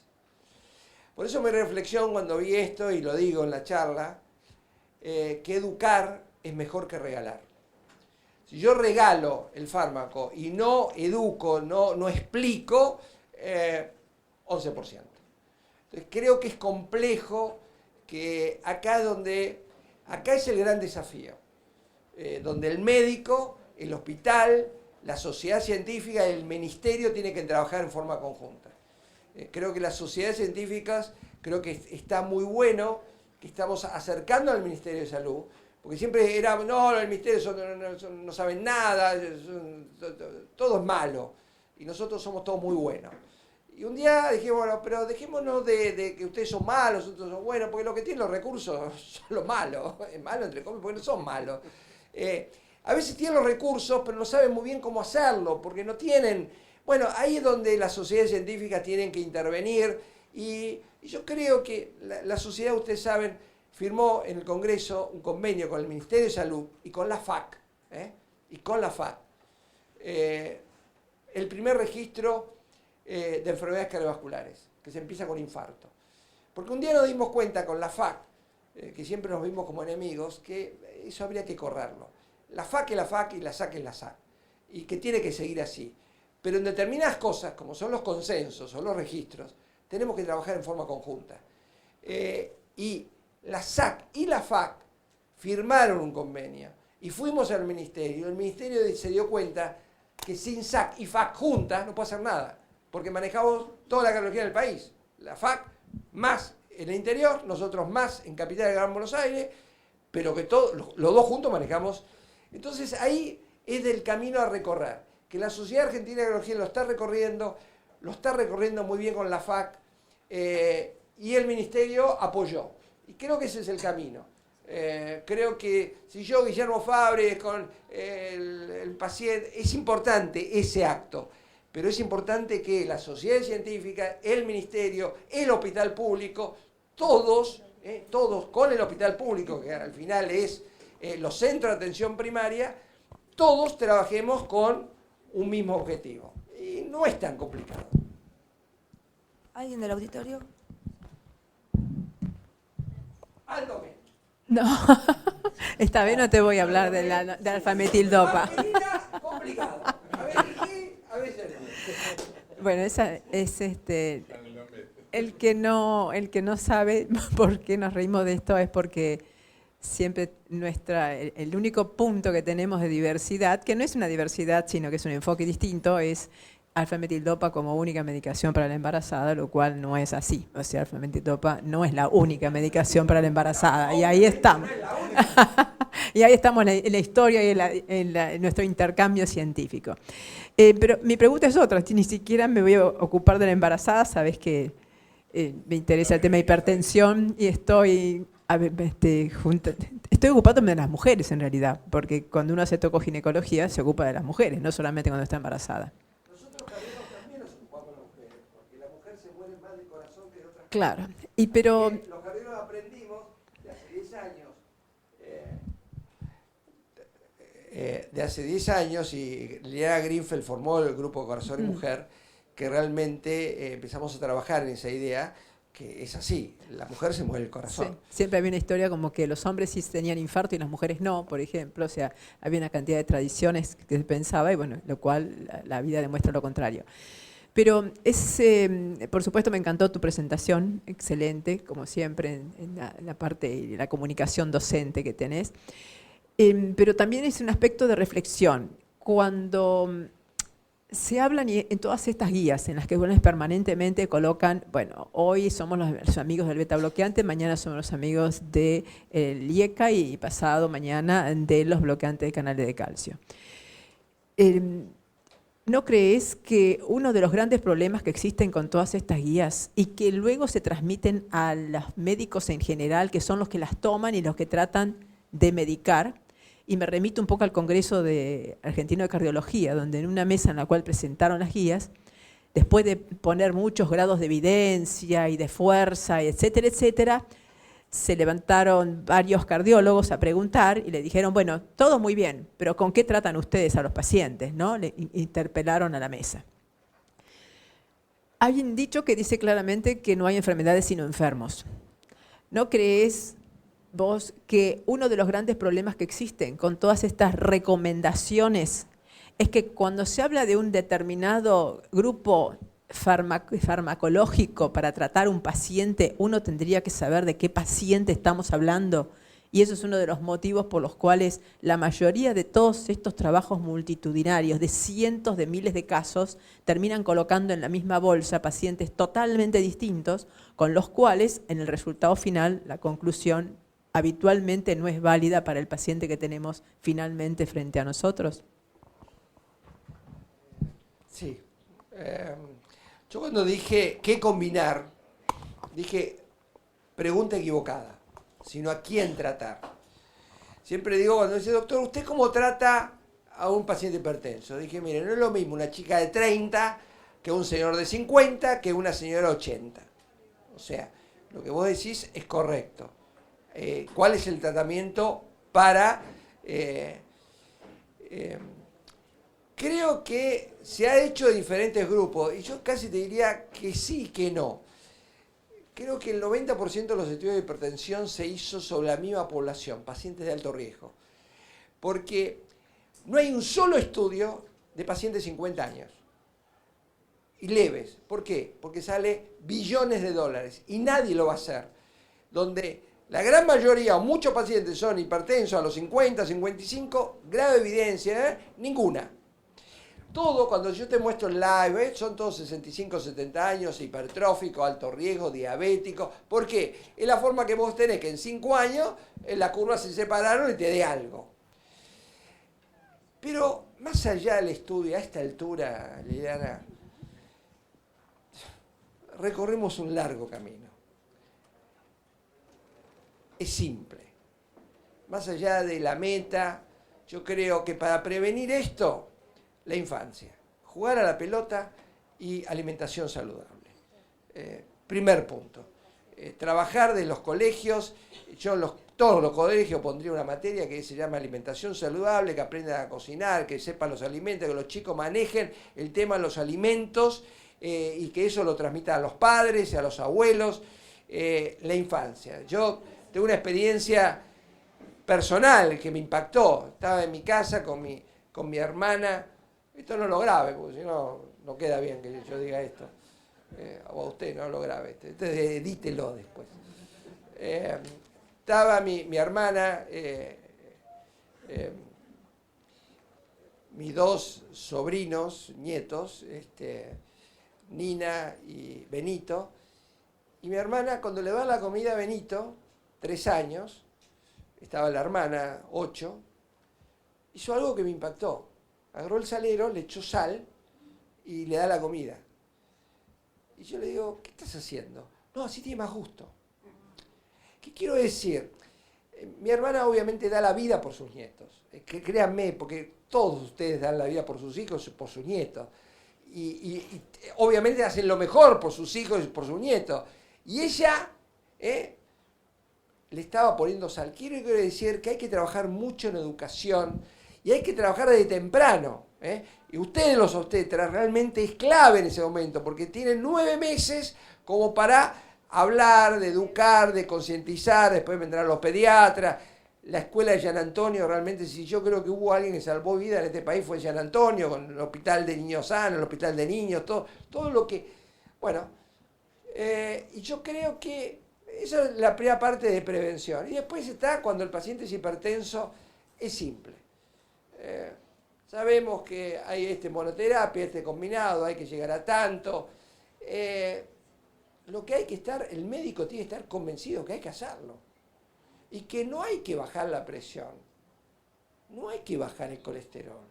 Por eso mi reflexión cuando vi esto, y lo digo en la charla, que educar es mejor que regalar. Si yo regalo el fármaco y no educo, no explico, 11%. Entonces creo que es complejo, que acá es el gran desafío, donde el médico, el hospital, la sociedad científica y el ministerio tienen que trabajar en forma conjunta. Creo que las sociedades científicas, creo que está muy bueno que estamos acercando al Ministerio de Salud, porque siempre era, no, el Ministerio no saben nada, todo es malo, y nosotros somos todos muy buenos. Y un día dijimos, bueno, pero dejémonos de que ustedes son malos, nosotros somos buenos, porque los que tienen los recursos son los malos, es malo entre comillas, porque no son malos. A veces tienen los recursos, pero no saben muy bien cómo hacerlo, porque no tienen... Bueno, ahí es donde las sociedades científicas tienen que intervenir, y yo creo que la sociedad, ustedes saben, firmó en el Congreso un convenio con el Ministerio de Salud y con la FAC, el primer registro de enfermedades cardiovasculares, que se empieza con infarto. Porque un día nos dimos cuenta con la FAC, que siempre nos vimos como enemigos, que eso habría que correrlo. La FAC es la FAC y la SAC es la SAC, y que tiene que seguir así. Pero en determinadas cosas, como son los consensos o los registros, tenemos que trabajar en forma conjunta. Y la SAC y la FAC firmaron un convenio, y fuimos al ministerio. El ministerio se dio cuenta que sin SAC y FAC juntas no puede hacer nada, porque manejamos toda la cardiología del país. La FAC más en el interior, nosotros más en Capital del Gran Buenos Aires, pero que los dos juntos manejamos. Entonces ahí es del camino a recorrer, que la Sociedad Argentina de Cardiología lo está recorriendo muy bien con la FAC, y el ministerio apoyó. Y creo que ese es el camino. Creo que si yo, Guillermo Fabres, con el paciente, es importante ese acto, pero es importante que la sociedad científica, el ministerio, el hospital público, todos con el hospital público, que al final es los centros de atención primaria, todos trabajemos con un mismo objetivo. Y no es tan complicado. ¿Alguien del auditorio? Aldo menos. No, esta vez no te voy a hablar de alfametildopa. Complicado. A veces no. Bueno, esa es el que no sabe por qué nos reímos de esto es porque siempre el único punto que tenemos de diversidad, que no es una diversidad, sino que es un enfoque distinto, es alfametildopa como única medicación para la embarazada, lo cual no es así. O sea, alfametildopa no es la única medicación para la embarazada. Y ahí estamos. Y ahí estamos en la historia y en nuestro intercambio científico. Pero mi pregunta es otra. Ni siquiera me voy a ocupar de la embarazada. Sabes que me interesa el tema de hipertensión y estoy ocupándome de las mujeres en realidad. Porque cuando uno hace tocoginecología se ocupa de las mujeres, no solamente cuando está embarazada. Claro, pero... Los cardiólogos aprendimos de hace 10 años, y Liliana Greenfeld formó el grupo Corazón y Mujer, que realmente empezamos a trabajar en esa idea, que es así, la mujer se mueve el corazón. Sí, siempre había una historia como que los hombres sí tenían infarto y las mujeres no, por ejemplo, o sea, había una cantidad de tradiciones que se pensaba, y bueno, lo cual la vida demuestra lo contrario. Pero por supuesto me encantó tu presentación, excelente, como siempre, en la parte de la comunicación docente que tenés. Pero también es un aspecto de reflexión. Cuando se hablan en todas estas guías en las que permanentemente colocan, bueno, hoy somos los amigos del beta bloqueante, mañana somos los amigos del IECA y pasado mañana de los bloqueantes de canales de calcio. ¿no crees que uno de los grandes problemas que existen con todas estas guías y que luego se transmiten a los médicos en general, que son los que las toman y los que tratan de medicar? Y me remito un poco al Congreso Argentino de Cardiología, donde en una mesa en la cual presentaron las guías, después de poner muchos grados de evidencia y de fuerza, etcétera, etcétera, se levantaron varios cardiólogos a preguntar y le dijeron, bueno, todo muy bien, pero ¿con qué tratan ustedes a los pacientes? ¿No? Le interpelaron a la mesa. Hay un dicho que dice claramente que no hay enfermedades sino enfermos. ¿No crees vos que uno de los grandes problemas que existen con todas estas recomendaciones es que cuando se habla de un determinado grupo farmacológico para tratar un paciente, uno tendría que saber de qué paciente estamos hablando? Y eso es uno de los motivos por los cuales la mayoría de todos estos trabajos multitudinarios, de cientos de miles de casos, terminan colocando en la misma bolsa pacientes totalmente distintos, con los cuales, en el resultado final, la conclusión habitualmente no es válida para el paciente que tenemos finalmente frente a nosotros. Sí. Yo cuando dije qué combinar, dije pregunta equivocada, sino a quién tratar. Siempre digo, cuando dice, doctor, ¿usted cómo trata a un paciente hipertenso? Dije, mire, no es lo mismo una chica de 30 que un señor de 50 que una señora de 80. O sea, lo que vos decís es correcto. ¿Cuál es el tratamiento para...? Creo que se ha hecho de diferentes grupos, y yo casi te diría que sí, que no. Creo que el 90% de los estudios de hipertensión se hizo sobre la misma población, pacientes de alto riesgo. Porque no hay un solo estudio de pacientes de 50 años. Y leves. ¿Por qué? Porque sale billones de dólares y nadie lo va a hacer. Donde la gran mayoría o muchos pacientes son hipertensos a los 50, 55, grave evidencia, ninguna. Todo, cuando yo te muestro el live, son todos 65, 70 años, hipertrófico, alto riesgo, diabético. ¿Por qué? Es la forma que vos tenés que en 5 años las curvas se separaron y te dé algo. Pero más allá del estudio, a esta altura, Liliana, recorremos un largo camino. Es simple. Más allá de la meta, yo creo que para prevenir esto, la infancia, jugar a la pelota y alimentación saludable. Primer punto. Trabajar de los colegios, todos los colegios pondría una materia que se llama alimentación saludable, que aprendan a cocinar, que sepan los alimentos, que los chicos manejen el tema de los alimentos y que eso lo transmitan a los padres y a los abuelos. La infancia. Yo tengo una experiencia personal que me impactó. Estaba en mi casa con mi hermana. Esto no lo grabe, porque si no, no queda bien que yo diga esto. O a usted no lo grabe. Entonces edítelo después. Estaba mi hermana, mis 2 sobrinos, nietos, Nina y Benito. Y mi hermana, cuando le da la comida a Benito, 3 años, estaba la hermana, 8, hizo algo que me impactó. Agarró el salero, le echó sal y le da la comida. Y yo le digo, ¿qué estás haciendo? No, así tiene más gusto. ¿Qué quiero decir? Mi hermana obviamente da la vida por sus nietos. Créanme, porque todos ustedes dan la vida por sus hijos y por sus nietos. Y obviamente hacen lo mejor por sus hijos y por sus nietos. Y ella le estaba poniendo sal. Quiero decir que hay que trabajar mucho en educación. Y hay que trabajar desde temprano. Y ustedes, los obstetras, realmente es clave en ese momento, porque tienen 9 meses como para hablar, de educar, de concientizar. Después vendrán los pediatras. La escuela de San Antonio, realmente, si yo creo que hubo alguien que salvó vida en este país, fue San Antonio, con el hospital de niños sanos, el hospital de niños, todo lo que... Bueno, y yo creo que esa es la primera parte de prevención. Y después está cuando el paciente es hipertenso, es simple. Sabemos que hay monoterapia, combinado, hay que llegar a tanto. Lo que hay que estar, el médico tiene que estar convencido que hay que hacerlo. Y que no hay que bajar la presión. No hay que bajar el colesterol.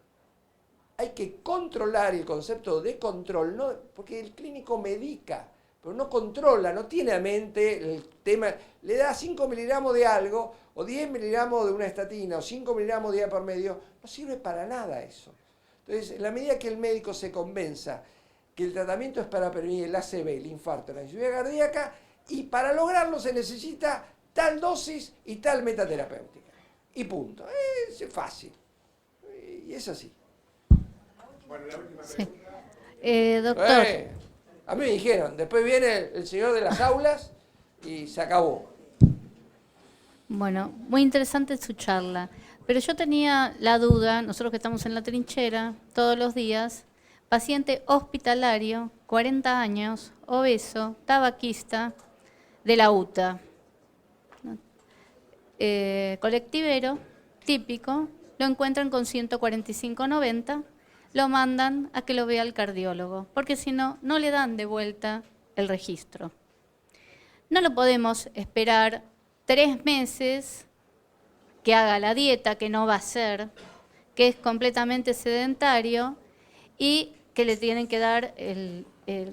hay que controlar el concepto de control, ¿no? Porque el clínico medica, pero no controla, no tiene a mente el tema, le da 5 miligramos de algo, o 10 miligramos de una estatina, o 5 miligramos día por medio, no sirve para nada eso. Entonces, en la medida que el médico se convenza que el tratamiento es para prevenir el ACV, el infarto, la insuficiencia cardíaca, y para lograrlo se necesita tal dosis y tal metaterapéutica. Y punto. Es fácil. Y es así. Bueno, la última Sí. pregunta. Doctor, A mí me dijeron, después viene el señor de las aulas y se acabó. bueno, muy interesante su charla, pero yo tenía la duda, nosotros que estamos en la trinchera todos los días, paciente hospitalario, 40 años, obeso, tabaquista, de la UTA, colectivero, típico, lo encuentran con 145.90, lo mandan a que lo vea el cardiólogo, porque si no, no le dan de vuelta el registro. No lo podemos esperar 3 meses que haga la dieta, que no va a hacer, que es completamente sedentario y que le tienen que dar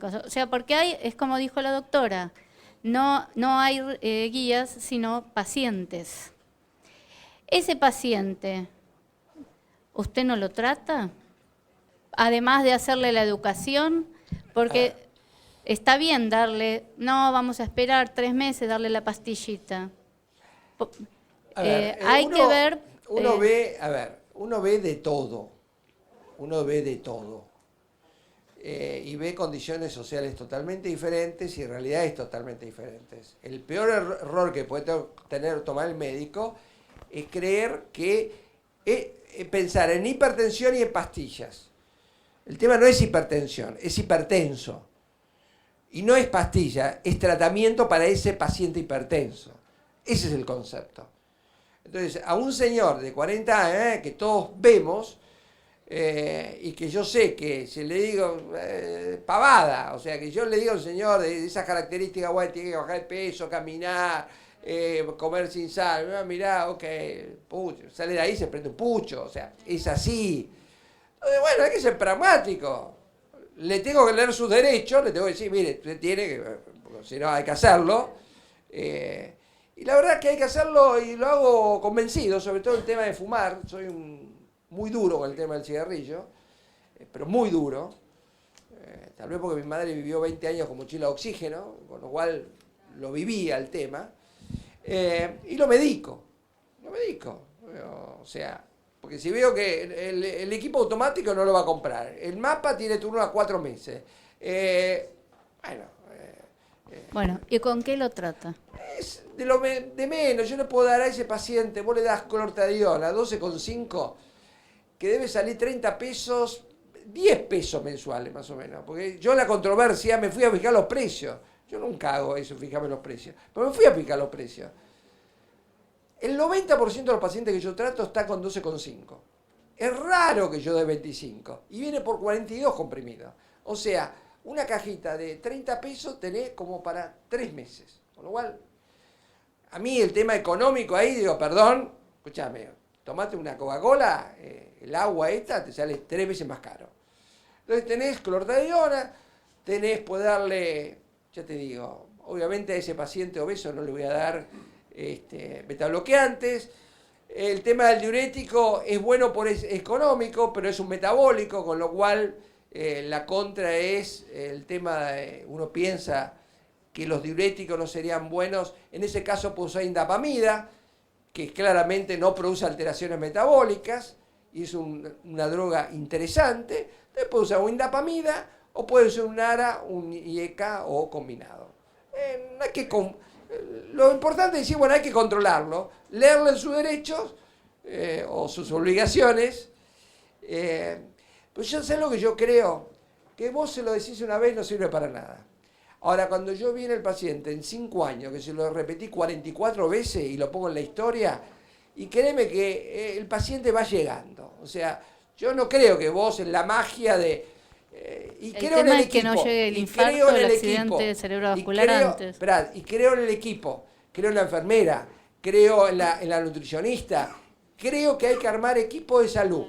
o sea, porque hay, es como dijo la doctora, no hay guías, sino pacientes. Ese paciente, ¿usted no lo trata? Además de hacerle la educación, porque está bien darle, no vamos a esperar 3 meses, darle la pastillita. Hay que ver... Uno ve de todo. Uno ve de todo. Y ve condiciones sociales totalmente diferentes y realidades totalmente diferentes. El peor error que puede tomar el médico es creer que pensar en hipertensión y en pastillas. El tema no es hipertensión, es hipertenso. Y no es pastilla, es tratamiento para ese paciente hipertenso. Ese es el concepto. Entonces, a un señor de 40 años, que todos vemos, y que yo sé que si le digo pavada, o sea, que yo le digo al señor de esas características, bueno, tiene que bajar el peso, caminar, comer sin sal, mirá, ok, pucho, sale de ahí, se prende un pucho, o sea, es así. Entonces, bueno, hay que ser pragmático. Le tengo que leer sus derechos, le tengo que decir, mire, usted tiene que, si no hay que hacerlo. Y la verdad que hay que hacerlo y lo hago convencido, sobre todo el tema de fumar. Soy muy duro con el tema del cigarrillo, pero muy duro. Tal vez porque mi madre vivió 20 años con mochila de oxígeno, con lo cual lo vivía el tema. Y lo medico. O sea, porque si veo que el equipo automático no lo va a comprar. El mapa tiene turno a 4 meses. Bueno, ¿y con qué lo trata? Es de menos. Yo le puedo dar a ese paciente, vos le das clortadiona, 12,5, que debe salir 30 pesos, 10 pesos mensuales más o menos. Porque yo en la controversia me fui a fijar los precios. Yo nunca hago eso, fijarme los precios. Pero me fui a fijar los precios. El 90% de los pacientes que yo trato está con 12,5. Es raro que yo dé 25. Y viene por 42 comprimidos. O sea, una cajita de 30 pesos tenés como para 3 meses. Con lo cual, a mí el tema económico ahí, digo, perdón, escúchame, tomate una Coca-Cola, el agua esta te sale 3 veces más caro. Entonces tenés clortadiona, podés darle, ya te digo, obviamente a ese paciente obeso no le voy a dar betabloqueantes. El tema del diurético es bueno es económico, pero es un metabólico, con lo cual la contra es el tema de, uno piensa que los diuréticos no serían buenos. En ese caso puede usar indapamida, que claramente no produce alteraciones metabólicas y es una droga interesante. Entonces puede usar un indapamida o puede usar un ARA, un IECA o combinado. No hay que lo importante es decir, bueno, hay que controlarlo, leerle sus derechos o sus obligaciones. Pues yo sé lo que yo creo, que vos se lo decís una vez no sirve para nada. Ahora, cuando yo vi en el paciente en 5 años, que se lo repetí 44 veces y lo pongo en la historia, y créeme que el paciente va llegando. O sea, yo no creo que vos en la magia de... y el tema es que no llegue el infarto, el accidente cerebrovascular antes. Y creo en el equipo, creo en la enfermera, creo en la nutricionista, creo que hay que armar equipo de salud.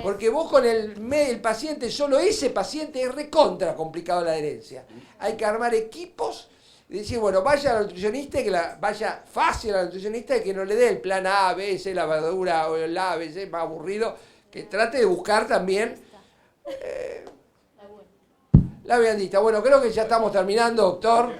Porque vos con el paciente, solo ese paciente, es recontra complicado la adherencia. Hay que armar equipos y decir, bueno, vaya al nutricionista, vaya fácil al nutricionista y que no le dé el plan A, B, C, la verdura o el A, B, C, más aburrido, que trate de buscar también la viandita. Bueno, creo que ya estamos terminando, doctor.